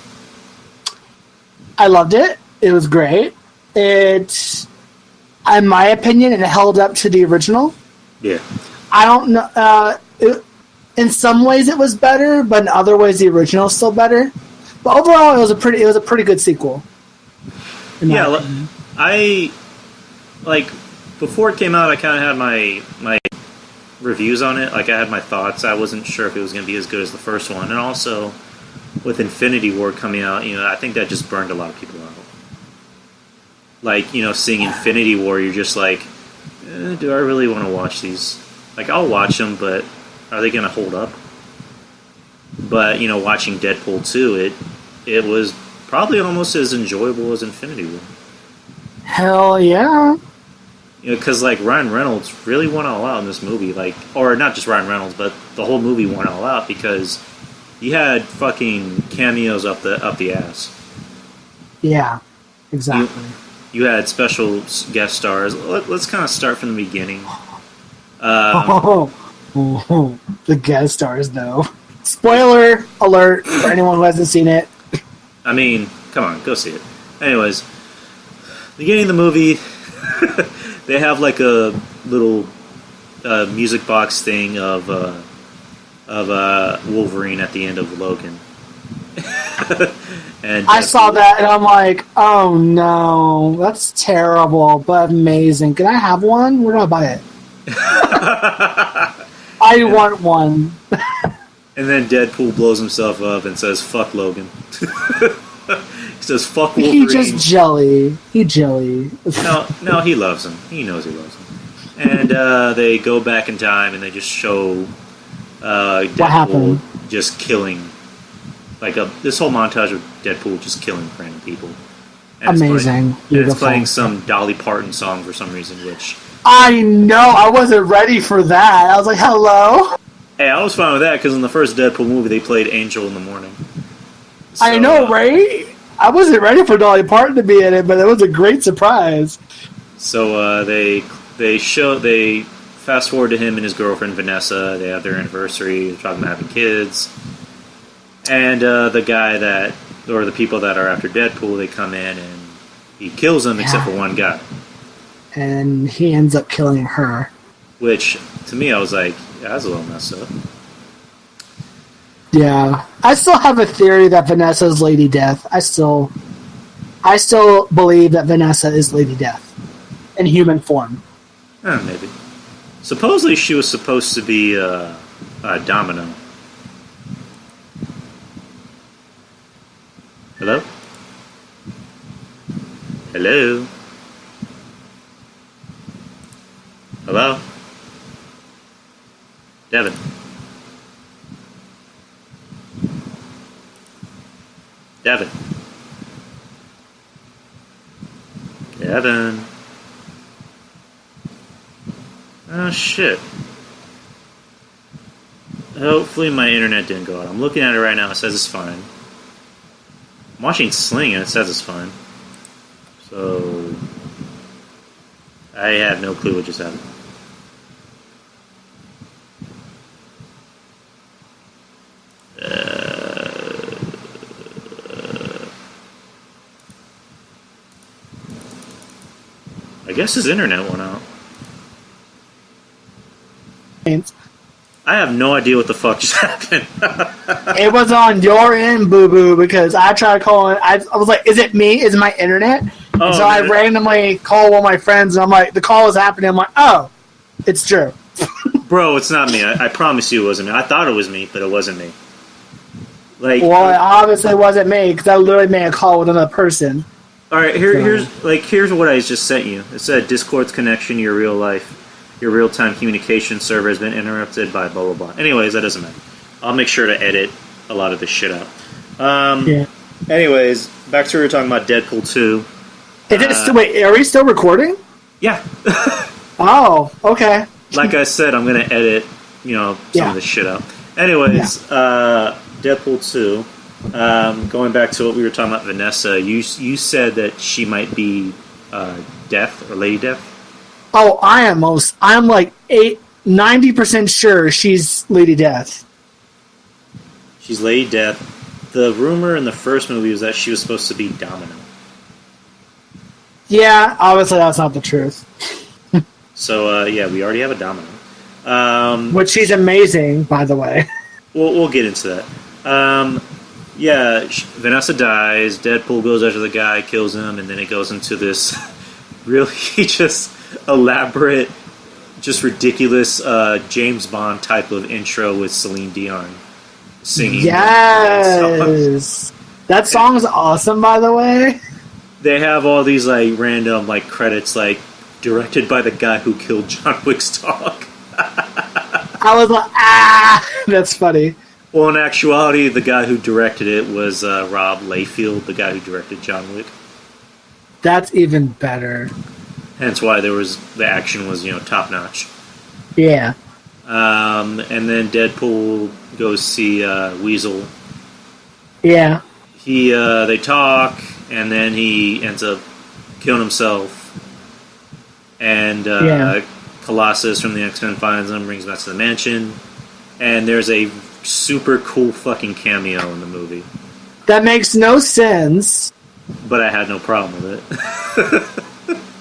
I loved it. It was great. In my opinion, it held up to the original. Yeah. I don't know. In some ways, it was better, but in other ways, the original is still better. But overall, it was a pretty good sequel. Yeah, before it came out, I kind of had my reviews on it. Like, I had my thoughts. I wasn't sure if it was going to be as good as the first one, and also with Infinity War coming out, I think that just burned a lot of people out. Like, seeing Infinity War, you're just like, do I really want to watch these? Like, I'll watch them, but are they going to hold up? But, watching Deadpool 2, it was probably almost as enjoyable as Infinity War. Hell yeah. Because, Ryan Reynolds really went all out in this movie. Or not just Ryan Reynolds, but the whole movie went all out because he had fucking cameos up the ass. Yeah, exactly. You had special guest stars. Let's kind of start from the beginning. The guest stars, though. Spoiler alert for anyone who hasn't seen it. I mean, come on, go see it. Anyways, beginning of the movie, they have like a little music box thing of Wolverine at the end of Logan. And I saw that and I'm like, oh no, that's terrible, but amazing. Can I have one? Where do I buy it? I want one. And then Deadpool blows himself up and says, fuck Logan. He says, fuck Wolverine. He just jelly. He jelly. No, he loves him. He knows he loves him. And they go back in time and they just show Deadpool just killing. This whole montage of Deadpool just killing random people. And amazing. It's playing some Dolly Parton song for some reason, which... I know! I wasn't ready for that. I was like, hello? Hey, I was fine with that, because in the first Deadpool movie, they played Angel in the Morning. So, I know, right? I wasn't ready for Dolly Parton to be in it, but it was a great surprise. So, they fast forward to him and his girlfriend, Vanessa. They have their anniversary. They're talking about having kids. And the people that are after Deadpool, they come in and he kills them except for one guy. And he ends up killing her. Which, to me, I was like, yeah, that's a little messed up. Yeah. I still have a theory that Vanessa is Lady Death. I still believe that Vanessa is Lady Death in human form. Maybe. Supposedly she was supposed to be Domino. Hello? Hello? Hello? Devin? Devin? Devin? Oh, shit. Hopefully my internet didn't go out. I'm looking at it right now. It says it's fine. I'm watching Sling and it says it's fine. So... I have no clue what just happened. I guess his internet went out. I have no idea what the fuck just happened. It was on your end, boo-boo, because I tried calling. I was like, is it me? Is it my internet? And so I randomly called one of my friends, and I'm like, the call is happening. I'm like, oh, it's Drew. Bro, it's not me. I promise you it wasn't me. I thought it was me, but it wasn't me. Like, well, it obviously wasn't me, because I literally made a call with another person. Alright, here's what I just sent you. It said, Discord's connection to your real life. Your real-time communication server has been interrupted by blah, blah, blah. Anyways, that doesn't matter. I'll make sure to edit a lot of this shit out. Yeah. Anyways, back to what we were talking about Deadpool 2. Wait, are we still recording? Yeah. Oh, okay. Like I said, I'm going to edit, some of this shit out. Anyways, Deadpool 2. Going back to what we were talking about, Vanessa, you said that she might be Death or Lady Death. Oh, I'm like 90% sure she's Lady Death. She's Lady Death. The rumor in the first movie was that she was supposed to be Domino. Yeah, obviously that's not the truth. So, we already have a Domino. Which she's amazing, by the way. We'll get into that. Vanessa dies, Deadpool goes after the guy, kills him, and then it goes into this really just elaborate, just ridiculous James Bond type of intro with Celine Dion singing. Yes! That song's awesome, by the way. They have all these random credits directed by the guy who killed John Wick's dog. I was like, that's funny. Well, in actuality, the guy who directed it was Rob Liefeld, the guy who directed John Wick. That's even better. Hence why the action was, top notch. Yeah. And then Deadpool goes see Weasel. Yeah. They talk, and then he ends up killing himself. And Colossus from the X-Men finds him, brings him back to the mansion, and there's a super cool fucking cameo in the movie. That makes no sense. But I had no problem with it.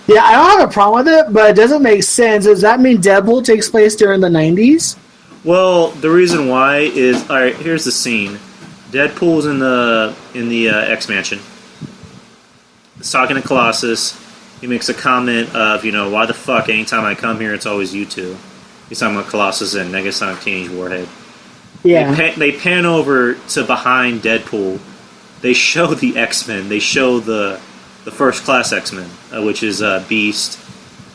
Yeah, I don't have a problem with it, but it doesn't make sense. Does that mean Deadpool takes place during the 90s? Well, the reason why is... Alright, here's the scene. Deadpool's in the X-Mansion. He's talking to Colossus. He makes a comment of, why the fuck anytime I come here, it's always you two. He's talking about Colossus and Negasonic Teenage Warhead. Yeah. They pan over to behind Deadpool. They show the X-Men. They show the First Class X-Men, which is Beast,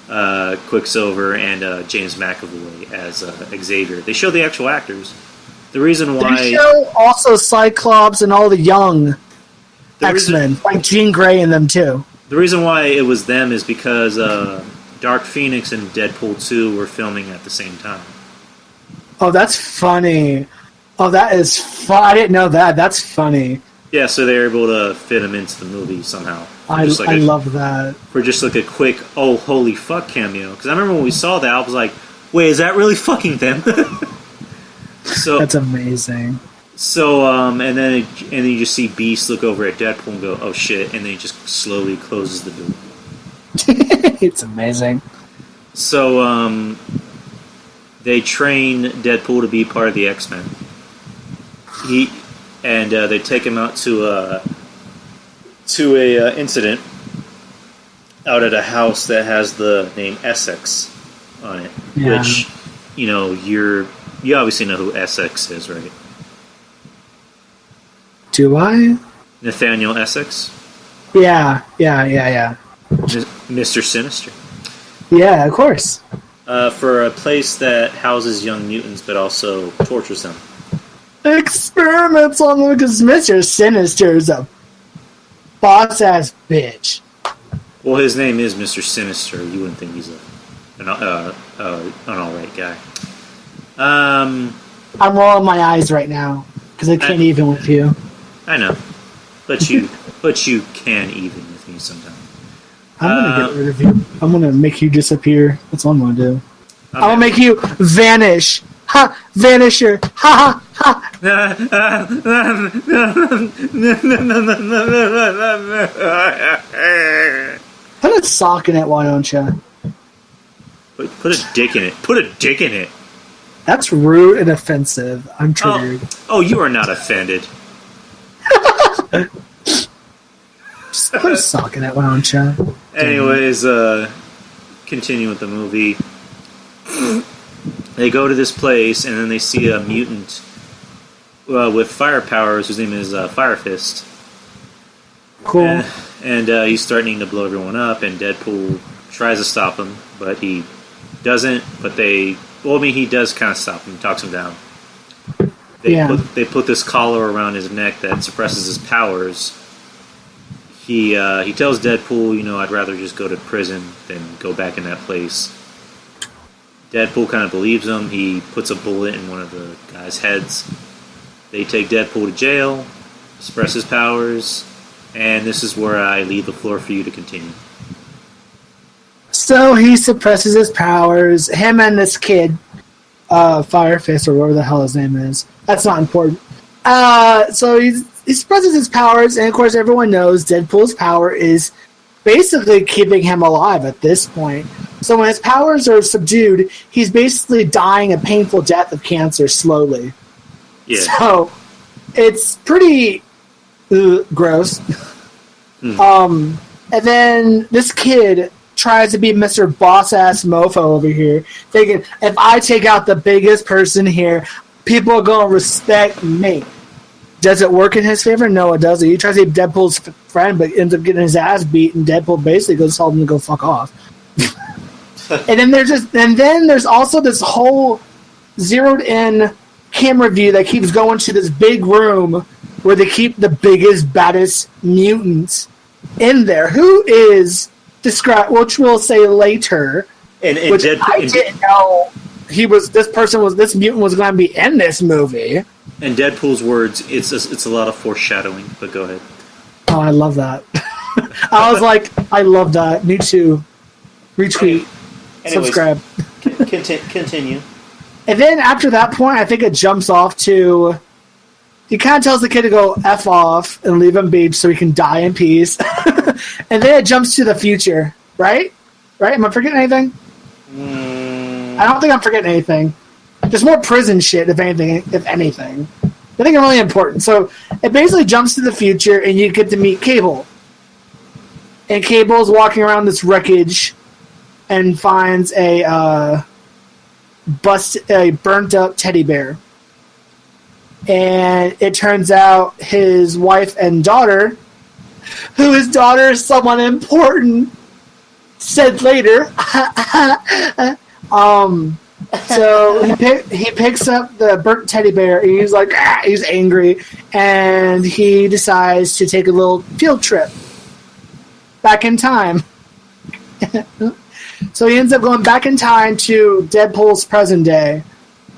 Quicksilver, and James McAvoy as Xavier. They show the actual actors. The reason why... They show also Cyclops and all the young X-Men, like Jean Grey and them too. The reason why it was them is because Dark Phoenix and Deadpool 2 were filming at the same time. Oh, that's funny. Oh, that is fun. I didn't know that. That's funny. Yeah, so they were able to fit them into the movie somehow. I love that. For just a quick, oh, holy fuck cameo. Because I remember when we saw that, I was like, wait, is that really fucking them? So that's amazing. So, and then you just see Beast look over at Deadpool and go, oh shit, and then he just slowly closes the door. It's amazing. So, they train Deadpool to be part of the X-Men. They take him out to a incident out at a house that has the name Essex on it, which you obviously know who Essex is, right? Do I? Nathaniel Essex. Yeah. Mr. Sinister. Yeah, of course. For a place that houses young mutants, but also tortures them. Experiments on them because Mr. Sinister is a boss-ass bitch. Well, his name is Mr. Sinister. You wouldn't think he's an alright guy. I'm rolling my eyes right now because I can't even with you. I know, but you can even with me sometimes. I'm gonna get rid of you. I'm gonna make you disappear. That's what I'm gonna do. I'm gonna make you vanish. Ha! Vanisher! Ha ha ha! Put a sock in it, why don't you? Put a dick in it. Put a dick in it. That's rude and offensive. I'm triggered. Oh, you are not offended. Just put a sock in it, why don't you? Anyways, continue with the movie. They go to this place, and then they see a mutant with fire powers, whose name is Fire Fist. Cool. And he's starting to blow everyone up, and Deadpool tries to stop him, but he doesn't. But he does kind of stop him, talks him down. They put this collar around his neck that suppresses his powers. He tells Deadpool, I'd rather just go to prison than go back in that place. Deadpool kind of believes him. He puts a bullet in one of the guys' heads. They take Deadpool to jail, suppress his powers, and this is where I leave the floor for you to continue. So he suppresses his powers. Him and this kid, Fire Fist, or whatever the hell his name is. That's not important. So he suppresses his powers, and of course everyone knows Deadpool's power is basically keeping him alive at this point. So when his powers are subdued, he's basically dying a painful death of cancer slowly. Yeah. So it's pretty gross. And then this kid tries to be Mr. Boss-ass Mofo over here, thinking, if I take out the biggest person here, people are going to respect me. Does it work in his favor? No, it doesn't. He tries to be Deadpool's friend, but ends up getting his ass beat, and Deadpool basically goes tell him to go fuck off. And then there's also this whole zeroed in camera view that keeps going to this big room where they keep the biggest, baddest mutants in there. Who is described, which we'll say later. And which I didn't know this mutant was going to be in this movie. In Deadpool's words, it's a lot of foreshadowing. But go ahead. Oh, I love that. I was like, I love that. Me too. Retweet. Anyways, subscribe. Continue. And then after that point, I think it jumps off to... He kind of tells the kid to go F off and leave him be so he can die in peace. And then it jumps to the future, right? Right? Am I forgetting anything? I don't think I'm forgetting anything. There's more prison shit, if anything. I think it's really important. So it basically jumps to the future, and you get to meet Cable. And Cable's walking around this wreckage and finds a burnt up teddy bear. And it turns out his wife and daughter, who his daughter is someone important, said later. So he picks up the burnt teddy bear, and he's like, he's angry, and he decides to take a little field trip back in time. So he ends up going back in time to Deadpool's present day.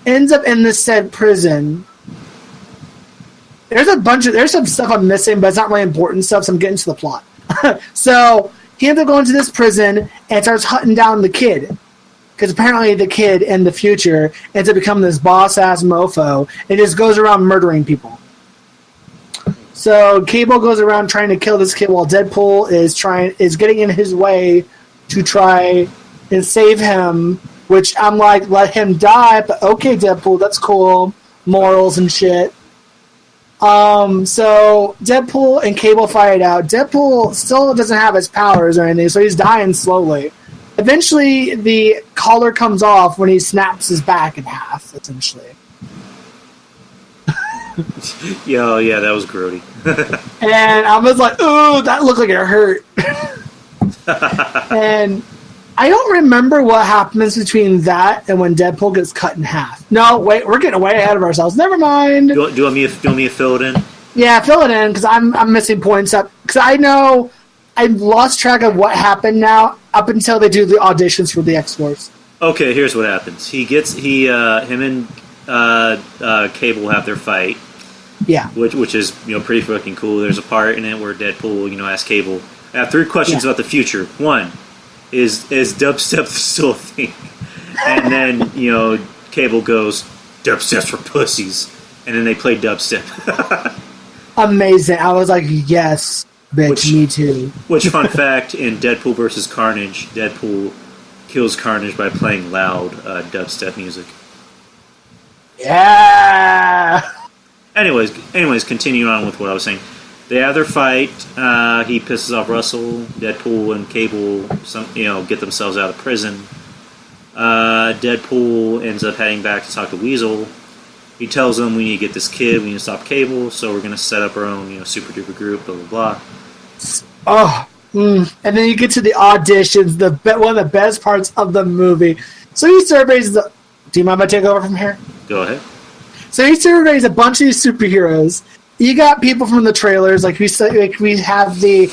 Ends up in this said prison. There's some stuff I'm missing, but it's not really important stuff, so I'm getting to the plot. So he ends up going to this prison and starts hunting down the kid. Because apparently the kid in the future ends up becoming this boss-ass mofo and just goes around murdering people. So Cable goes around trying to kill this kid while Deadpool is getting in his way to try and save him which I'm like, let him die, but okay, Deadpool, that's cool. Morals and shit. So Deadpool and Cable fight it out. Deadpool still doesn't have his powers or anything, so he's dying slowly. Eventually, the collar comes off when he snaps his back in half, essentially. Yeah, that was grody. And I was like, ooh, that looked like it hurt. And I don't remember what happens between that and when Deadpool gets cut in half. No, wait, we're getting way ahead of ourselves. Never mind. Do you want me to fill it in? Yeah, fill it in, because I'm missing points up. Because I know I've lost track of what happened now up until they do the auditions for the X-Force. Okay, here's what happens. Him and Cable have their fight. Yeah. Which is, pretty fucking cool. There's a part in it where Deadpool, asks Cable, I have 3 questions about the future. 1, is dubstep still a thing? And then, Cable goes, dubstep's for pussies. And then they play dubstep. Amazing. I was like, yes, bitch, me too. Which, fun fact, in Deadpool vs. Carnage, Deadpool kills Carnage by playing loud dubstep music. Yeah! Anyways, continuing on with what I was saying. They have their fight. He pisses off Russell. Deadpool and Cable, get themselves out of prison. Deadpool ends up heading back to talk to Weasel. He tells them we need to get this kid. We need to stop Cable. So we're gonna set up our own, super duper group. Blah blah blah. Oh, and then you get to the auditions. One of the best parts of the movie. So he surveys the. Do you mind if I take over from here? Go ahead. So he surveys a bunch of these superheroes. You got people from the trailers, like we have the,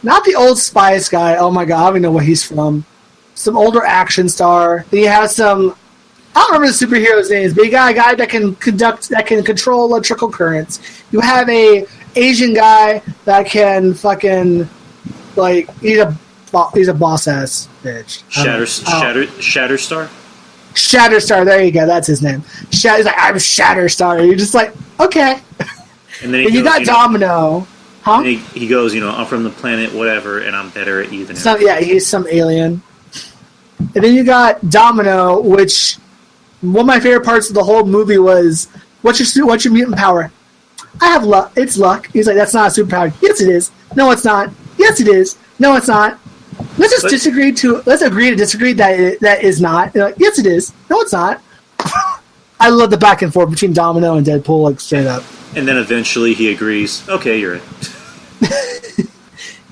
not the Old Spice guy. Oh my god, I don't even know where he's from. Some older action star. Then you have some. I don't remember the superhero's names, but you got a guy that can control electrical currents. You have a Asian guy that can fucking he's a boss ass bitch. Shatterstar. Shatterstar, there you go. That's his name. He's like, I'm Shatterstar. You're just like, okay. And then you got Domino, huh? And he goes, I'm from the planet whatever, and I'm better at you than he's some alien. And then you got Domino, which one of my favorite parts of the whole movie was, what's your mutant power? I have luck. It's luck. He's like, that's not a superpower. Yes, it is. No, it's not. Yes, it is. No, it's not. Let's agree to disagree that that is not. Like, yes, it is. No, it's not. I love the back and forth between Domino and Deadpool, like straight up. And then eventually he agrees. Okay, you're it.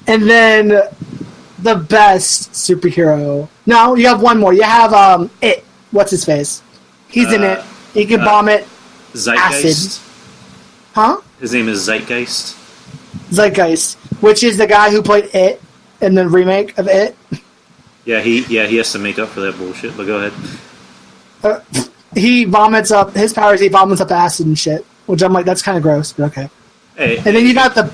And then the best superhero. No, you have one more. You have it. What's his face? He's in it. He can bomb it. Zeitgeist. Acid. Huh? His name is Zeitgeist. Zeitgeist, which is the guy who played It in the remake of It. Yeah, he has to make up for that bullshit. But go ahead. He vomits up his powers. He vomits up acid and shit, which I'm like, that's kind of gross, but okay. Hey, and then you got the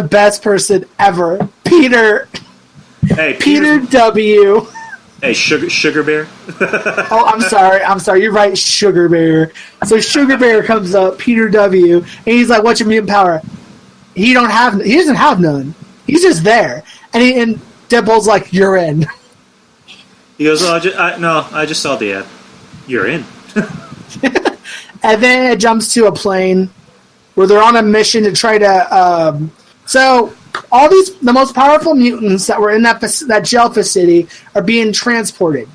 best person ever, Peter. Hey, Peter W. Hey, Sugar Bear. Oh, I'm sorry. You're right, Sugar Bear. So Sugar Bear comes up, Peter W. And he's like, "What's your mutant power?" He doesn't have none. He's just there. And Deadpool's like, "You're in." He goes, "Oh, I just saw the ad. You're in." And then it jumps to a plane where they're on a mission to try to. So all the most powerful mutants that were in that jail facility are being transported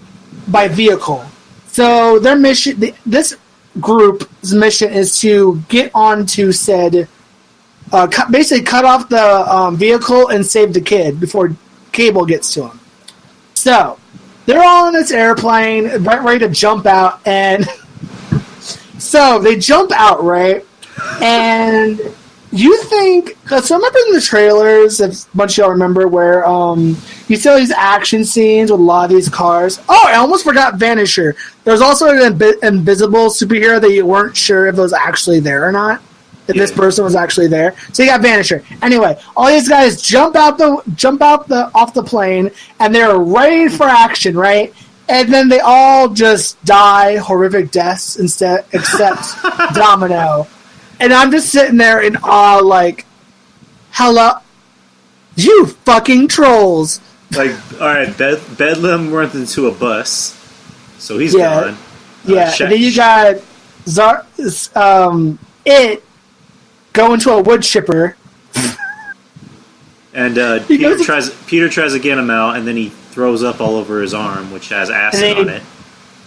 by vehicle. So their mission, this group's mission, is to get onto said, basically cut off the vehicle and save the kid before Cable gets to him. So they're all in this airplane, ready to jump out, and so they jump out, right? And you think, so remember in the trailers, if a bunch of y'all remember, where you see all these action scenes with a lot of these cars. Oh, I almost forgot Vanisher. There's also an invisible superhero that you weren't sure if it was actually there or not. If this person was actually there. So you got Vanisher. Anyway, all these guys jump off the plane, and they're ready for action, right? And then they all just die horrific deaths except Domino. And I'm just sitting there in awe, like, hello, you fucking trolls. Like, all right, Bedlam runs into a bus, so he's gone. Yeah, and then you got it go into a wood chipper. And Peter tries to get him out, and then he throws up all over his arm, which has acid on it.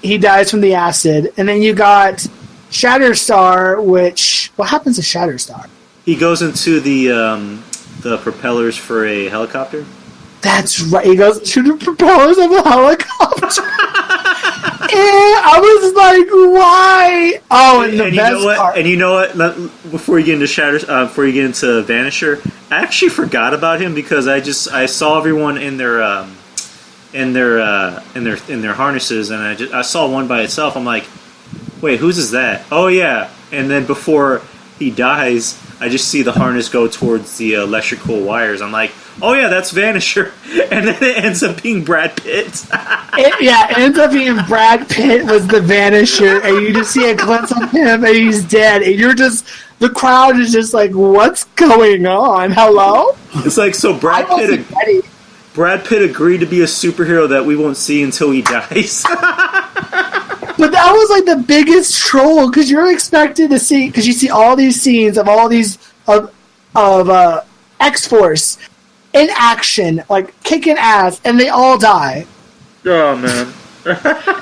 He dies from the acid. And then you got Shatterstar, which... What happens to Shatterstar? He goes into the propellers for a helicopter. That's right. He goes to the propellers of a helicopter. And I was like, why? Oh, and the best part. And you know what? Before you get into before you get into Vanisher, I actually forgot about him because I saw everyone in their harnesses, and I saw one by itself. I'm like, wait, whose is that? Oh yeah. And then before he dies, I just see the harness go towards the electrical wires. I'm like, oh yeah, that's Vanisher. And then it ends up being Brad Pitt. It ends up being Brad Pitt was the Vanisher, and you just see a glimpse of him, and he's dead. And the crowd is just like, what's going on? Hello? It's like, so Brad Pitt agreed to be a superhero that we won't see until he dies. But that was like the biggest troll, because you're expected to see, because you see all these scenes of all these of X-Force in action, like kicking ass, and they all die. Oh man!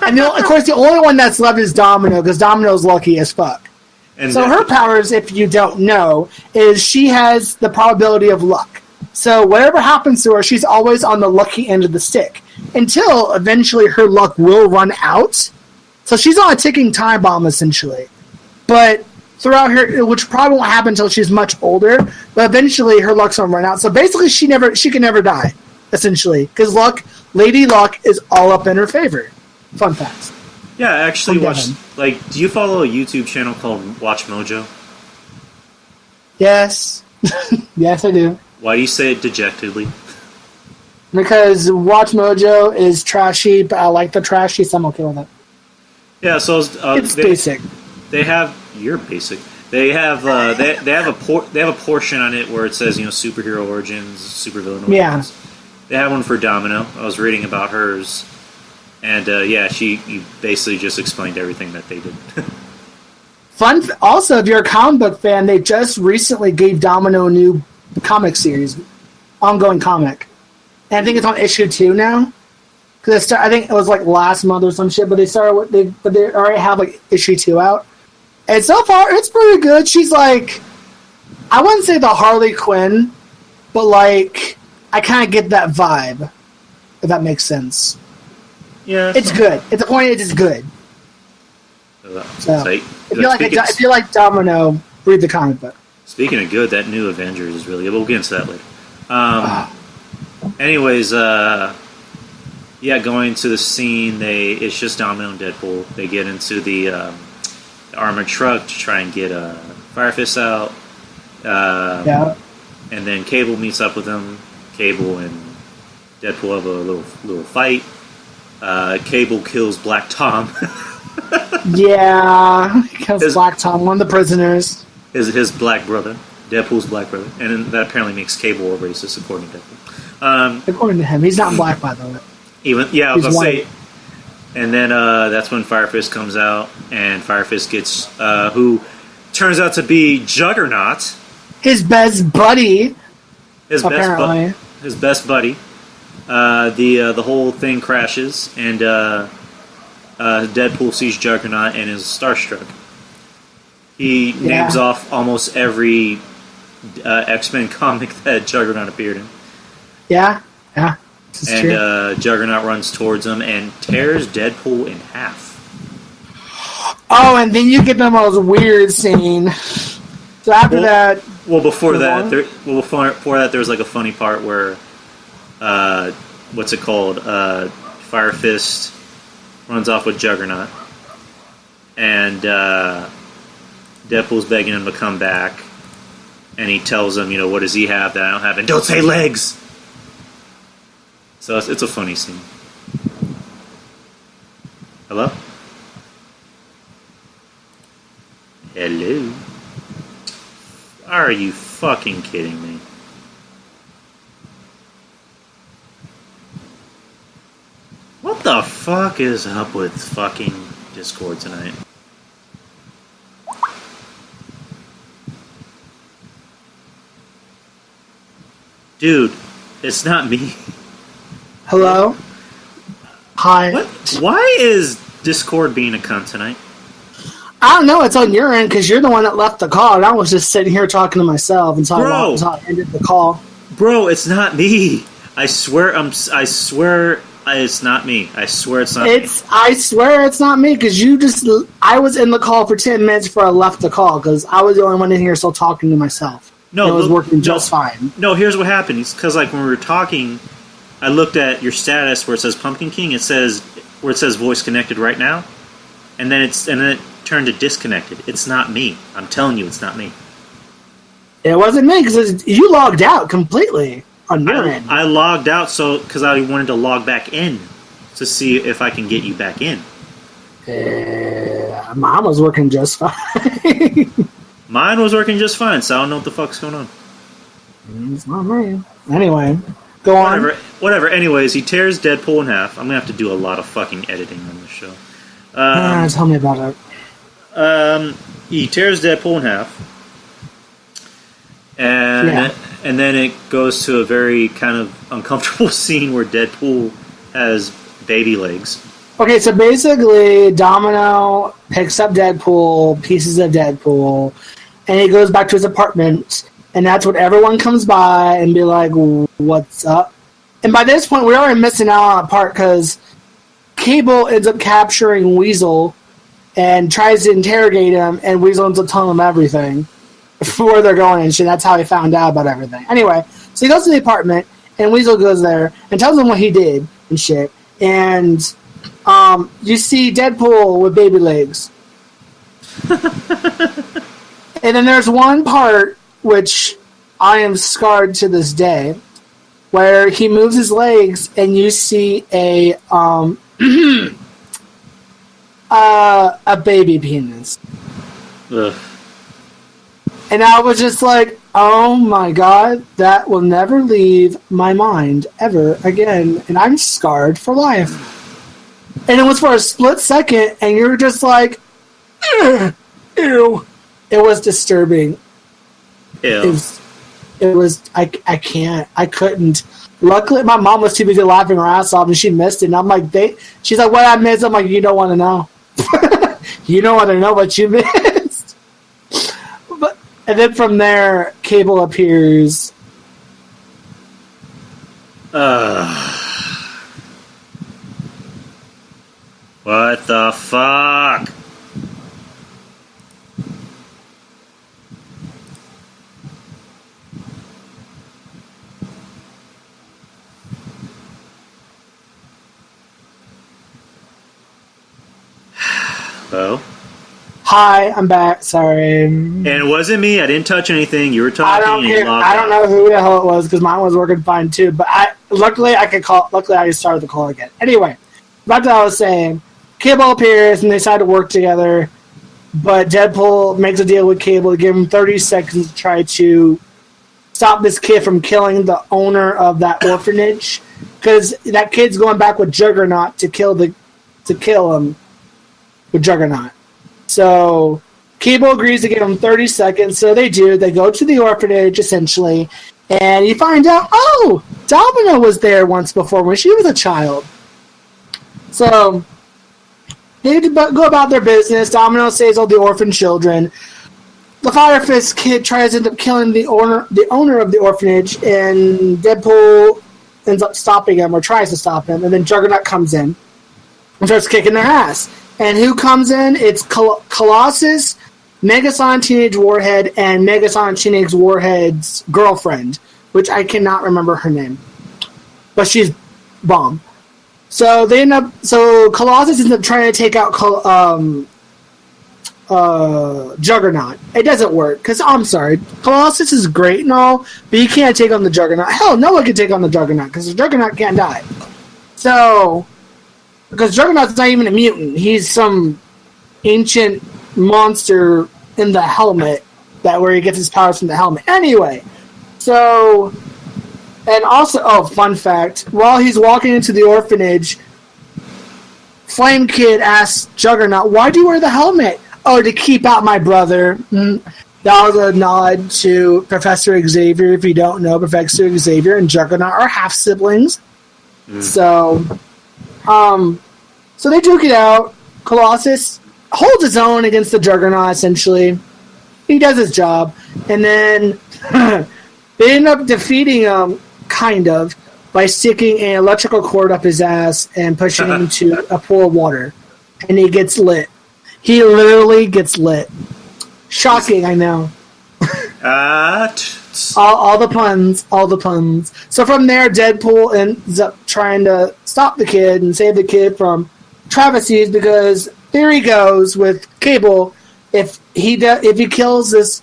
And of course, the only one that's left is Domino, because Domino's lucky as fuck. And so her powers, if you don't know, is she has the probability of luck. So whatever happens to her, she's always on the lucky end of the stick until eventually her luck will run out. So she's on a ticking time bomb, essentially. But throughout her, which probably won't happen until she's much older, but eventually her luck's gonna run out. So basically, she can never die, essentially, because Lady Luck is all up in her favor. Fun facts. Yeah, I actually watched. Do you follow a YouTube channel called Watch Mojo? Yes, yes, I do. Why do you say it dejectedly? Because Watch Mojo is trashy, but I like the trashy, so I'm okay with it. Yeah, so it's basic. You're basic. They have they have a portion on it where it says superhero origins, supervillain origins. Yeah. They have one for Domino. I was reading about hers, and you basically just explained everything that they did. Also, if you're a comic book fan, they just recently gave Domino a new comic series, ongoing comic, and I think it's on issue 2 now. Because I think it was like last month or some shit, but they already have like issue 2 out, and so far it's pretty good. She's like, I wouldn't say the Harley Quinn, but like I kind of get that vibe, if that makes sense. Yeah, it's good. At the point, it is good. So if you like Domino, read the comic book. Speaking of good, that new Avengers is really good. We'll get into that later. Anyways, going to the scene, it's just Domino and Deadpool. They get into the armored truck to try and get Fire Fist out. And then Cable meets up with them. Cable and Deadpool have a little fight. Cable kills Black Tom. Yeah, he kills Black Tom, one of the prisoners. His black brother, Deadpool's black brother, and that apparently makes Cable a racist according to Deadpool. According to him, he's not black, by the way. I was gonna say. And then that's when Fire Fist comes out, and Fire Fist gets who turns out to be Juggernaut, his best buddy. His best buddy. The whole thing crashes, and Deadpool sees Juggernaut and is starstruck. He names off almost every X-Men comic that Juggernaut appeared in. Yeah. And Juggernaut runs towards him and tears Deadpool in half. Oh, and then you get the most weird scene. So after that... Before that, there's like a funny part where... what's it called? Fire Fist runs off with Juggernaut. And Deadpool's begging him to come back. And he tells him, what does he have that I don't have? And don't say legs! So it's a funny scene. Hello? Hello? Are you fucking kidding me? What the fuck is up with fucking Discord tonight? Dude, it's not me. Hello? Hi. What? Why is Discord being a cunt tonight? I don't know. It's on your end because you're the one that left the call, and I was just sitting here talking to myself until I ended the call. Bro, it's not me. I swear it's not me. I swear it's not me. I swear it's not me because I was in the call for 10 minutes before I left the call because I was the only one in here still talking to myself. No, it was working just fine. No, here's what happened. Because like when we were talking, I looked at your status where it says Pumpkin King. It says voice connected right now, and then it turned to disconnected. It's not me. I'm telling you, it's not me. It wasn't me because you logged out completely on your end. I logged out because I wanted to log back in to see if I can get you back in. Mine was working just fine. Mine was working just fine, so I don't know what the fuck's going on. It's not me. Anyway, go on. Whatever. Anyways, he tears Deadpool in half. I'm going to have to do a lot of fucking editing on this show. Tell me about it. He tears Deadpool in half. And then it goes to a very kind of uncomfortable scene where Deadpool has baby legs. Okay, so basically, Domino picks up Deadpool, pieces of Deadpool, and he goes back to his apartment, and that's when everyone comes by and be like, what's up? And by this point, we're already missing out on a part because Cable ends up capturing Weasel and tries to interrogate him, and Weasel ends up telling him everything, where they're going and shit. That's how he found out about everything. Anyway, so he goes to the apartment, and Weasel goes there and tells him what he did and shit, and you see Deadpool with baby legs. And then there's one part which I am scarred to this day where he moves his legs and you see a baby penis. Ugh. And I was just like, oh my god, that will never leave my mind ever again. And I'm scarred for life. And it was for a split second, and you're just like, ew. It was disturbing. Ew. It was I can't. I couldn't. Luckily, my mom was too busy laughing her ass off, and she missed it. And I'm like, she's like, what I missed? I'm like, you don't want to know. You don't want to know what you missed. And then from there, Cable appears. What the fuck? Hello? Hi, I'm back. Sorry. And it wasn't me. I didn't touch anything. You were talking. I don't care. I don't know who the hell it was because mine was working fine too. But luckily I started the call again. Anyway, back to what I was saying. Cable appears and they decide to work together. But Deadpool makes a deal with Cable to give him 30 seconds to try to stop this kid from killing the owner of that orphanage because that kid's going back with Juggernaut to kill him with Juggernaut. So Cable agrees to give him 30 seconds. So they do. They go to the orphanage, essentially. And you find out, oh, Domino was there once before when she was a child. So they go about their business. Domino saves all the orphan children. The Fire Fist kid tries to end up killing the owner of the orphanage. And Deadpool ends up stopping him or tries to stop him. And then Juggernaut comes in and starts kicking their ass. And who comes in? It's Colossus, Megasonic Teenage Warhead, and Megasonic Teenage Warhead's girlfriend, which I cannot remember her name. But she's bomb. So Colossus ends up trying to take out Juggernaut. It doesn't work, because I'm sorry, Colossus is great and all, but you can't take on the Juggernaut. Hell, no one can take on the Juggernaut, because the Juggernaut can't die. So, because Juggernaut's not even a mutant. He's some ancient monster in the helmet where he gets his powers from the helmet. Anyway, so, and also, fun fact, while he's walking into the orphanage, Flame Kid asks Juggernaut, "Why do you wear the helmet?" "Oh, to keep out my brother." That was a nod to Professor Xavier. If you don't know, Professor Xavier and Juggernaut are half siblings. So they duke it out. Colossus holds his own against the Juggernaut, essentially. He does his job. And then they end up defeating him, kind of, by sticking an electrical cord up his ass and pushing him into a pool of water. And he gets lit. He literally gets lit. Shocking, I know. All the puns. So from there, Deadpool ends up trying to stop the kid and save the kid from travesties, because theory goes with Cable, if he kills this,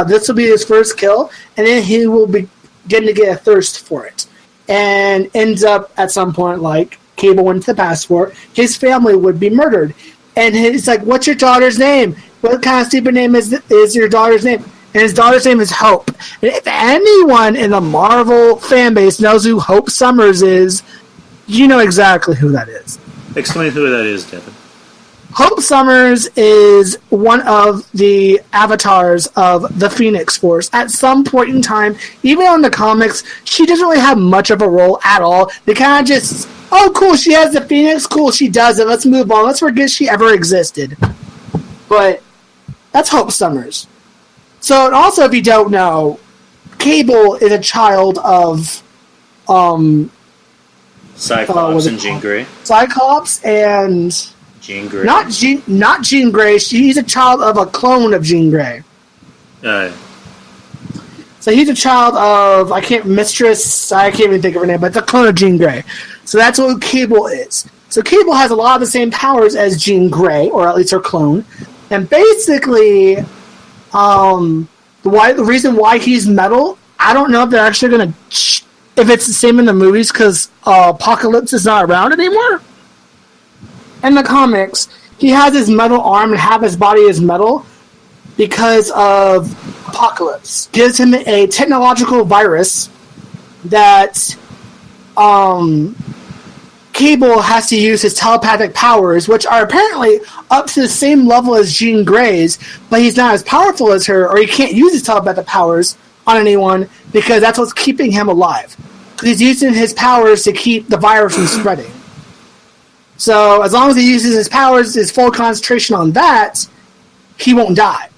this will be his first kill, and then he will begin to get a thirst for it, and ends up at some point, like Cable went to the passport, his family would be murdered, and he's like, "What's your daughter's name? What kind of stupid name is your daughter's name?" And his daughter's name is Hope. And if anyone in the Marvel fan base knows who Hope Summers is, you know exactly who that is. Explain who that is, Devin. Hope Summers is one of the avatars of the Phoenix Force. At some point in time, even on the comics, she doesn't really have much of a role at all. They kind of just, "Oh, cool, she has the Phoenix. Cool, she does it. Let's move on. Let's forget she ever existed." But that's Hope Summers. So, and also, if you don't know, Cable is a child of Cyclops and Jean Grey. Cyclops and Jean Grey. Not Jean Grey. He's a child of a clone of Jean Grey. So he's a child of, I can't even think of her name, but it's a clone of Jean Grey. So that's what Cable is. So Cable has a lot of the same powers as Jean Grey, or at least her clone. And basically, the reason why he's metal, I don't know if they're actually going to, if it's the same in the movies, because Apocalypse is not around anymore. In the comics, he has his metal arm and half his body is metal because of Apocalypse. Gives him a technological virus that Cable has to use his telepathic powers, which are apparently up to the same level as Jean Grey's, but he's not as powerful as her, or he can't use his telepathic powers on anyone because that's what's keeping him alive. He's using his powers to keep the virus from spreading. So as long as he uses his powers, his full concentration on that, he won't die.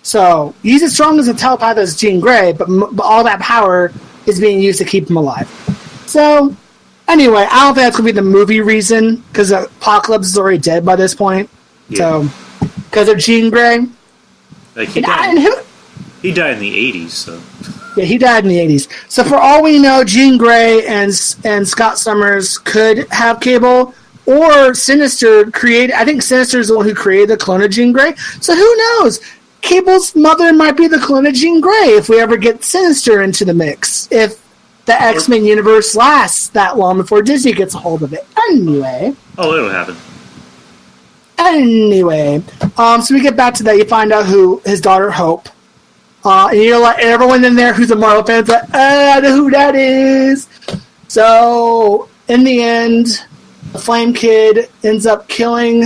So he's as strong as a telepath as Jean Grey, but all that power is being used to keep him alive. So anyway, I don't think that's going to be the movie reason, because Apocalypse is already dead by this point. Yeah. So, because of Jean Grey. Like he died in the 80s, so. Yeah, he died in the 80s. So for all we know, Jean Grey and Scott Summers could have Cable, or Sinister created. I think Sinister is the one who created the clone of Jean Grey. So who knows? Cable's mother might be the clone of Jean Grey if we ever get Sinister into the mix. If the X-Men universe lasts that long before Disney gets a hold of it. Anyway. Oh, it'll happen. Anyway. So we get back to that. You find out who his daughter Hope. And you're like, everyone in there who's a Marvel fan is like, I know who that is. So in the end, the Flame Kid ends up killing.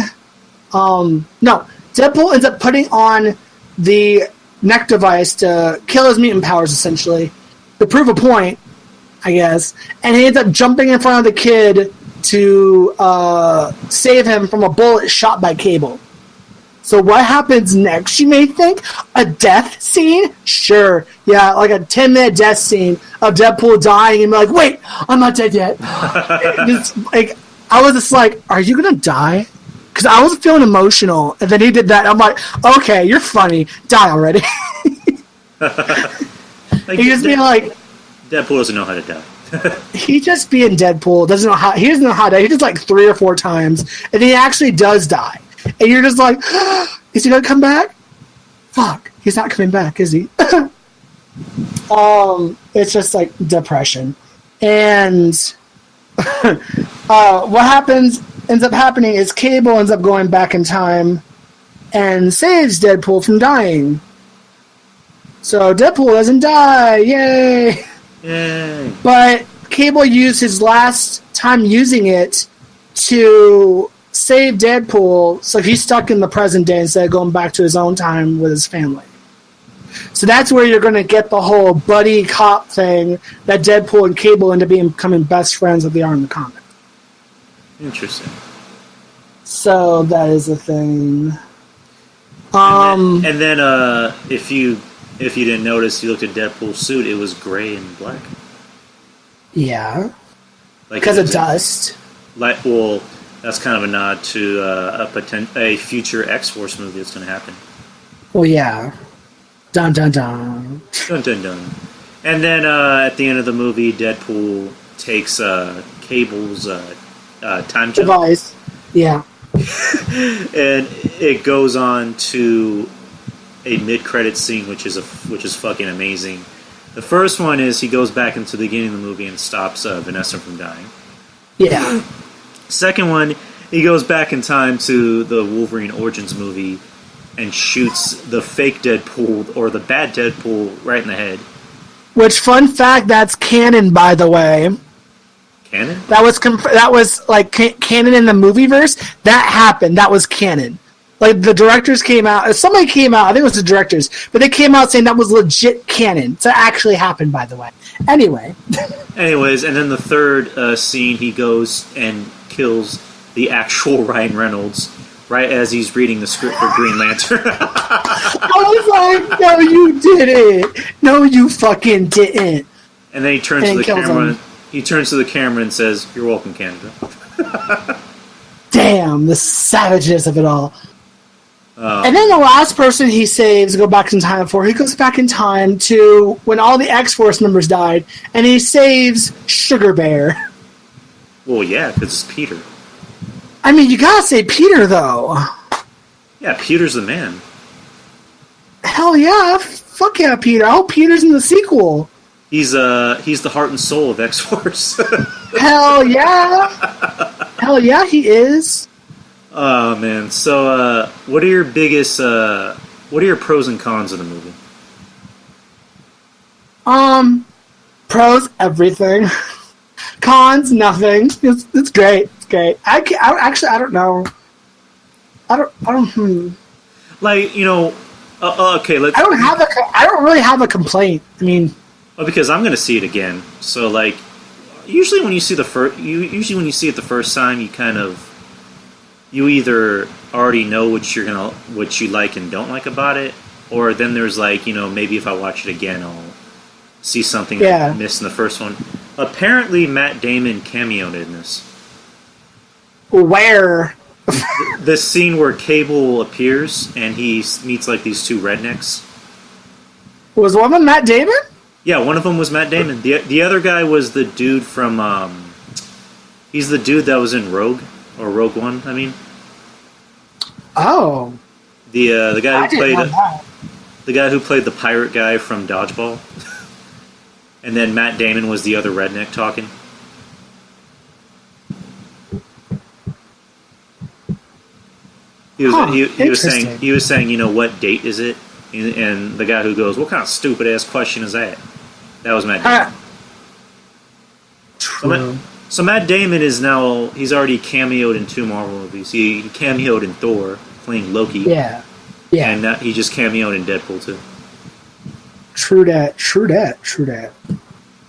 Deadpool ends up putting on the neck device to kill his mutant powers, essentially, to prove a point, I guess. And he ends up jumping in front of the kid to save him from a bullet shot by Cable. So what happens next, you may think? A death scene? Sure. Yeah, like a 10-minute death scene of Deadpool dying and be like, wait, I'm not dead yet. I was just like, are you going to die? Because I was feeling emotional. And then he did that. I'm like, okay, you're funny. Die already. He just being like... Deadpool doesn't know how to die. He just being Deadpool. He doesn't know how to die. He does like 3 or 4 times. And he actually does die. And you're just like, is he going to come back? Fuck. He's not coming back, is he? It's just like depression. And what ends up happening is Cable ends up going back in time and saves Deadpool from dying. So Deadpool doesn't die. Yay! But Cable used his last time using it to save Deadpool, so he's stuck in the present day instead of going back to his own time with his family. So that's where you're going to get the whole buddy cop thing that Deadpool and Cable end up becoming best friends that they are in the comic. Interesting. So that is a thing. And then if you didn't notice, you looked at Deadpool's suit; it was gray and black. Yeah, like because of dust. Well, that's kind of a nod to a future X-Force movie that's going to happen. Well, yeah. Dun dun dun. Dun dun dun. And then at the end of the movie, Deadpool takes Cable's time jump device. Yeah. And it goes on to a mid-credit scene, which is fucking amazing. The first one is he goes back into the beginning of the movie and stops Vanessa from dying. Yeah. Second one, he goes back in time to the Wolverine Origins movie and shoots the fake Deadpool or the bad Deadpool right in the head. Which, fun fact, that's canon, by the way. Canon? That was like canon in the movieverse. That happened. That was canon. Like, the directors came out. Somebody came out. I think it was the directors. But they came out saying that was legit canon. So it actually happened, by the way. Anyways, and then the third scene, he goes and kills the actual Ryan Reynolds right as he's reading the script for Green Lantern. I was like, no, you didn't. No, you fucking didn't. And then he turns to the camera. He turns to the camera and says, "You're welcome, Canada." Damn, the savageness of it all. And then the last person he saves, go back in time for, he goes back in time to when all the X-Force members died, and he saves Sugar Bear. Well, yeah, because it's Peter. I mean, you gotta say Peter, though. Yeah, Peter's the man. Hell yeah. Fuck yeah, Peter. I hope Peter's in the sequel. He's the heart and soul of X-Force. Hell yeah. Hell yeah, he is. Oh, man. So, what are your pros and cons of the movie? Pros, everything. Cons, nothing. It's great. It's great. I don't know. I don't. Like, you know, okay. Let's. I don't really have a complaint. I mean, well, because I'm going to see it again. So, like, usually when you see it the first time, you either already know what you like and don't like about it, or then there's like, you know, maybe if I watch it again, I'll see something I missed in the first one. Apparently, Matt Damon cameoed in this. Where? The scene where Cable appears and he meets like these two rednecks. Was one of them Matt Damon? Yeah, one of them was Matt Damon. The other guy was the dude from. He's the dude that was in Rogue One. I mean. Oh. The guy who played the pirate guy from Dodgeball. And then Matt Damon was the other redneck talking. He was saying, you know, what date is it? And the guy who goes, what kind of stupid ass question is that? That was Matt Damon. True. So Matt Damon is now, he's already cameoed in 2 Marvel movies. He cameoed in Thor, playing Loki. Yeah. And now he just cameoed in Deadpool too. True that.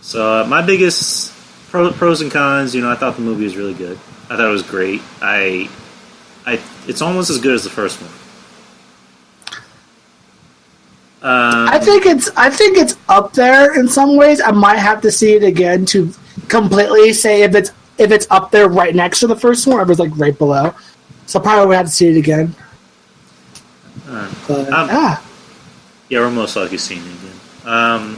So my biggest pros and cons, you know, I thought the movie was really good. I thought it was great. It's almost as good as the first one. I think it's up there in some ways. I might have to see it again to completely say if it's up there right next to the first one or if it's like right below. So probably would have to see it again. Yeah, we're most likely seeing it again. On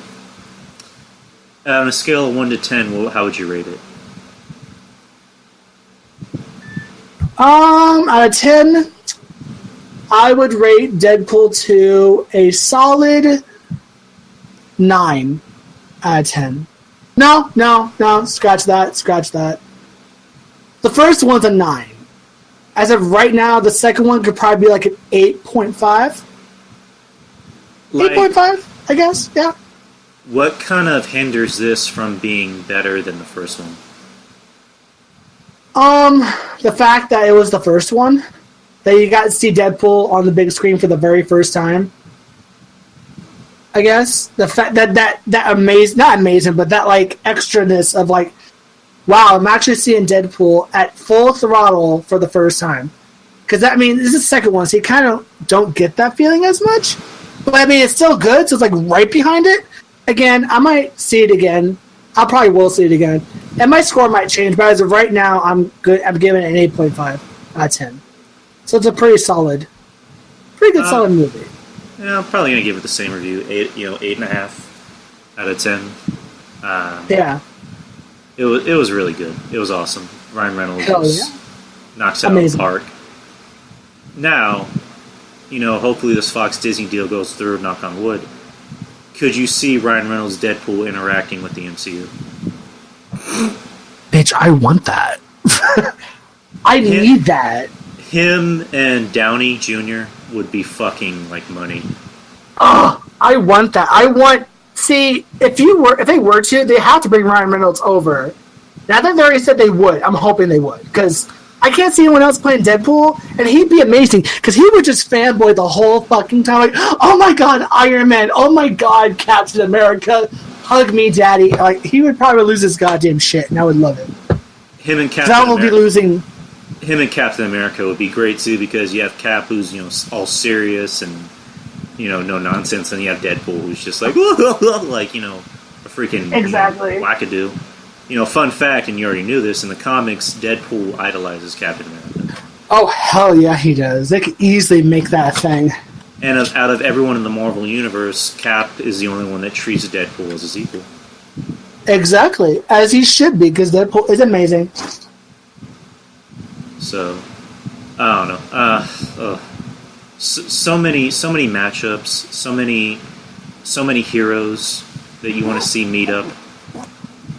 a scale of 1 to 10, how would you rate it? Out of 10, I would rate Deadpool 2 a solid 9 out of 10. No, scratch that. The first one's a 9. As of right now, the second one could probably be like an 8.5. 8.5, I guess, yeah. What kind of hinders this from being better than the first one? The fact that it was the first one, that you got to see Deadpool on the big screen for the very first time. I guess the fact that not amazing, but that like extraness of like, wow, I'm actually seeing Deadpool at full throttle for the first time. Because I mean, this is the second one, so you kind of don't get that feeling as much. But I mean, it's still good, so it's like right behind it. Again, I might see it again. I probably will see it again, and my score might change. But as of right now, I'm good. I'm giving it an 8.5 out of 10. So it's a pretty good, solid movie. Yeah, I'm probably gonna give it the same review, 8.5 out of 10. Yeah, it was really good. It was awesome. Ryan Reynolds knocks it out of the park. Now, hopefully this Fox Disney deal goes through. Knock on wood. Could you see Ryan Reynolds' Deadpool interacting with the MCU? Bitch, I want that. I need that. Him and Downey Jr. would be fucking like money. Oh, I want that. See, if they were to, they have to bring Ryan Reynolds over. Now that they already said they would, I'm hoping they would, because I can't see anyone else playing Deadpool, and he'd be amazing, because he would just fanboy the whole fucking time, like, oh my god, Iron Man, oh my god, Captain America, hug me, daddy. Like, he would probably lose his goddamn shit, and I would love it. Him and Captain America would be great, too, because you have Cap, who's, all serious and, no nonsense, and you have Deadpool, who's just like, like, a freaking wackadoo. Fun fact, and you already knew this, in the comics, Deadpool idolizes Captain America. Oh, hell yeah, he does. They could easily make that a thing. And out of everyone in the Marvel Universe, Cap is the only one that treats Deadpool as his equal. Exactly, as he should be, because Deadpool is amazing. So, I don't know. So many matchups, so many heroes that you want to see meet up.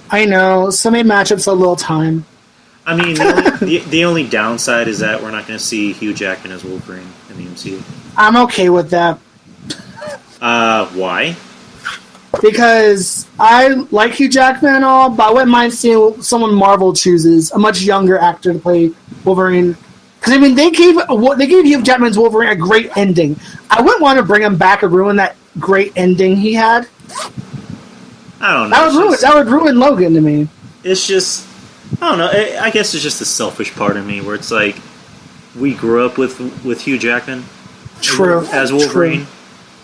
I know, so many matchups, a little time. I mean, the only downside is that we're not going to see Hugh Jackman as Wolverine in the MCU. I'm okay with that. Why? Because I like Hugh Jackman and all, but I wouldn't mind seeing someone Marvel chooses, a much younger actor to play Wolverine. Because, I mean, they gave Hugh Jackman's Wolverine a great ending. I wouldn't want to bring him back and ruin that great ending he had. I don't know. That would ruin Logan to me. It's just, I don't know. I guess it's just the selfish part of me where it's like, we grew up with Hugh Jackman as Wolverine.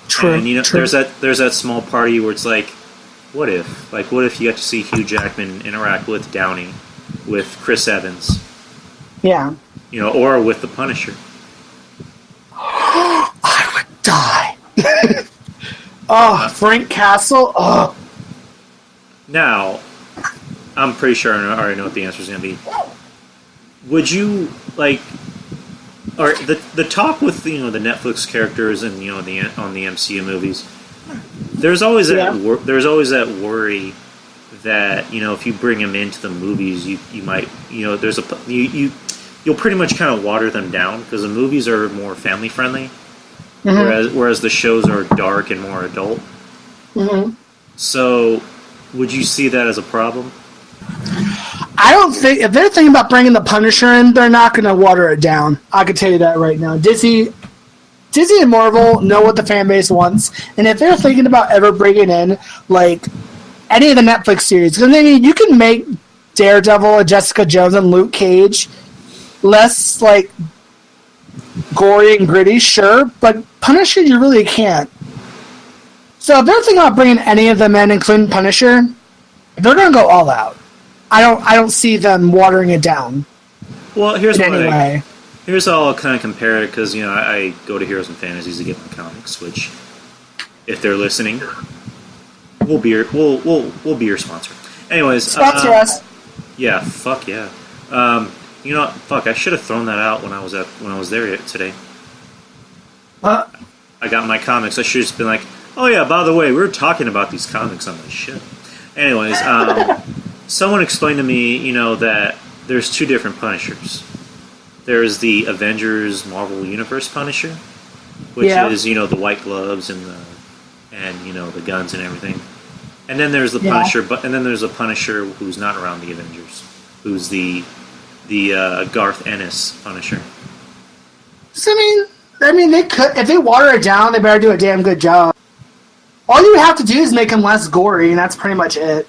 True. And there's that small party where it's like, what if you got to see Hugh Jackman interact with Downey, with Chris Evans, yeah, or with the Punisher. I would die. Frank Castle. Oh. Now, I'm pretty sure I already know what the answer is going to be. Would you or the talk with the Netflix characters and on the MCU movies? There's always that worry that if you bring them into the movies, you might you'll pretty much kind of water them down because the movies are more family friendly, whereas the shows are dark and more adult. Mm-hmm. So, would you see that as a problem? I don't think if they're thinking about bringing the Punisher in, they're not going to water it down. I can tell you that right now. Disney and Marvel know what the fan base wants, and if they're thinking about ever bringing in any of the Netflix series, because I mean, you can make Daredevil and Jessica Jones and Luke Cage less gory and gritty, sure, but Punisher you really can't. So if they're thinking about bringing any of them in, including Punisher, they're going to go all out. I don't see them watering it down. Well, here's how I'll kind of compare it because I go to Heroes and Fantasies to get my comics, which, if they're listening, we'll be your sponsor. Anyways, sponsor us. Yeah, fuck yeah. Fuck, I should have thrown that out when I was there today. I got my comics. I should have just been like, oh yeah, by the way, we were talking about these comics on my shit. Anyways, someone explained to me, that there's two different Punishers. There's the Avengers Marvel Universe Punisher, which is the white gloves and the guns and everything. And then there's the Punisher, and then there's a Punisher who's not around the Avengers, who's the the Garth Ennis Punisher. So, I mean, they could if they water it down, they better do a damn good job. All you have to do is make him less gory, and that's pretty much it.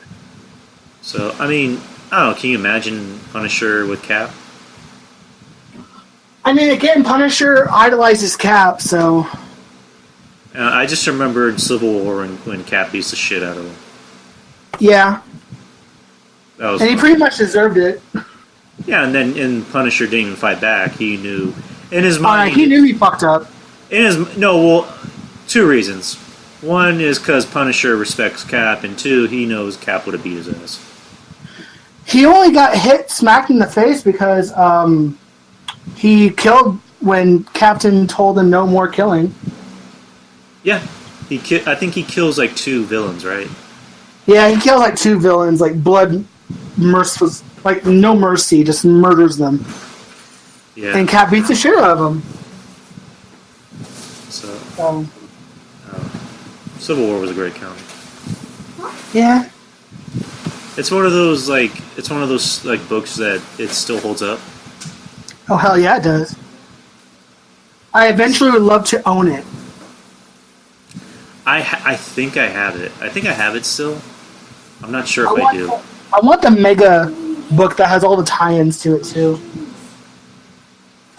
So, I mean, I don't know. Can you imagine Punisher with Cap? I mean, again, Punisher idolizes Cap, so... I just remembered Civil War when Cap beats the shit out of him. Yeah. That was and he fun. pretty much deserved it. Yeah, and then Punisher didn't even fight back. He knew... In his mind... he knew he fucked up. Two reasons. One is because Punisher respects Cap, and two, he knows Cap would have beat his ass. He only got smacked in the face because he killed when Captain told him no more killing. Yeah. I think he kills like 2 villains, right? Yeah, he kills like 2 villains, like blood merciless, like no mercy, just murders them. Yeah. And Cap beats the shit out of them. So... Civil War was a great comic. Yeah. It's one of those books that it still holds up. Oh hell yeah, it does. I eventually would love to own it. I think I have it. I think I have it still. I'm not sure if I do. I want the mega book that has all the tie-ins to it too.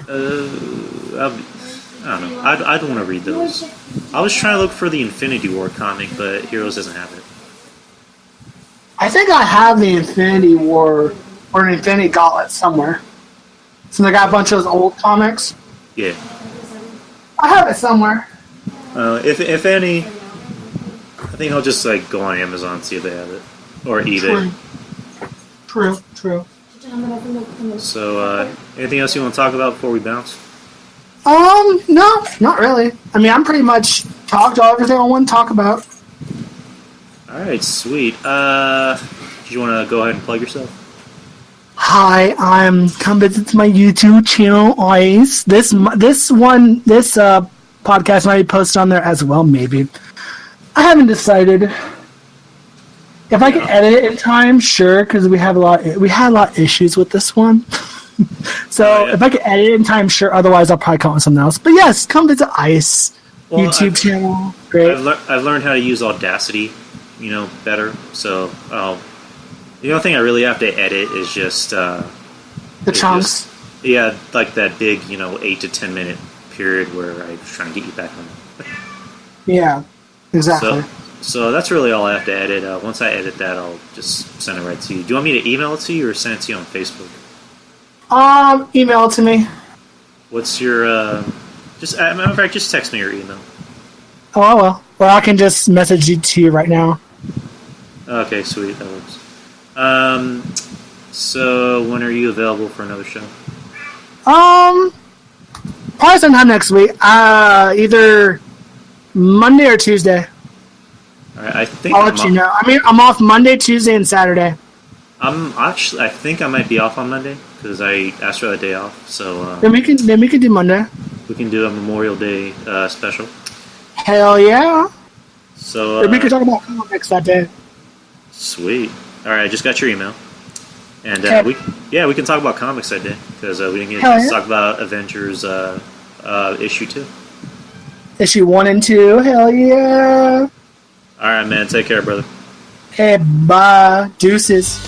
I don't know. I don't want to read those. I was trying to look for the Infinity War comic, but Heroes doesn't have it. I think I have the Infinity War or an Infinity Gauntlet somewhere. So I got a bunch of those old comics. Yeah. I have it somewhere. If any, I think I'll just go on Amazon and see if they have it, or eBay. True. So, anything else you want to talk about before we bounce? No, not really. I mean, I'm pretty much talked all everything I want to talk about. Alright, sweet. Do you want to go ahead and plug yourself? Hi, come visit my YouTube channel, EIS. This podcast might be posted on there as well, maybe. I haven't decided. If I can edit it in time, sure, because we had a lot of issues with this one. So if I can edit it in time, sure. Otherwise, I'll probably come up with something else. But yes, come visit EIS YouTube channel. Great. I've learned how to use Audacity, better. So the only thing I really have to edit is just the chunks. Like that big, 8 to 10 minute period where I was trying to get you back on. Yeah, exactly. So that's really all I have to edit. Once I edit that, I'll just send it right to you. Do you want me to email it to you or send it to you on Facebook? Email it to me. What's your, matter of fact, just text me your email. Oh, I will. Or I can just message it to you right now. Okay, sweet. That works. So when are you available for another show? Probably sometime next week. Either Monday or Tuesday. Alright, I think I'll let you know. I mean, I'm off Monday, Tuesday, and Saturday. I think I might be off on Monday because I asked for that day off. So then we can do Monday. We can do a Memorial Day special. Hell yeah! So we can talk about comics that day. Sweet. All right, I just got your email, and we can talk about comics that day because we didn't get to talk about Avengers issue 2. Issue 1 and 2. Hell yeah! All right, man. Take care, brother. Hey, bye. Deuces.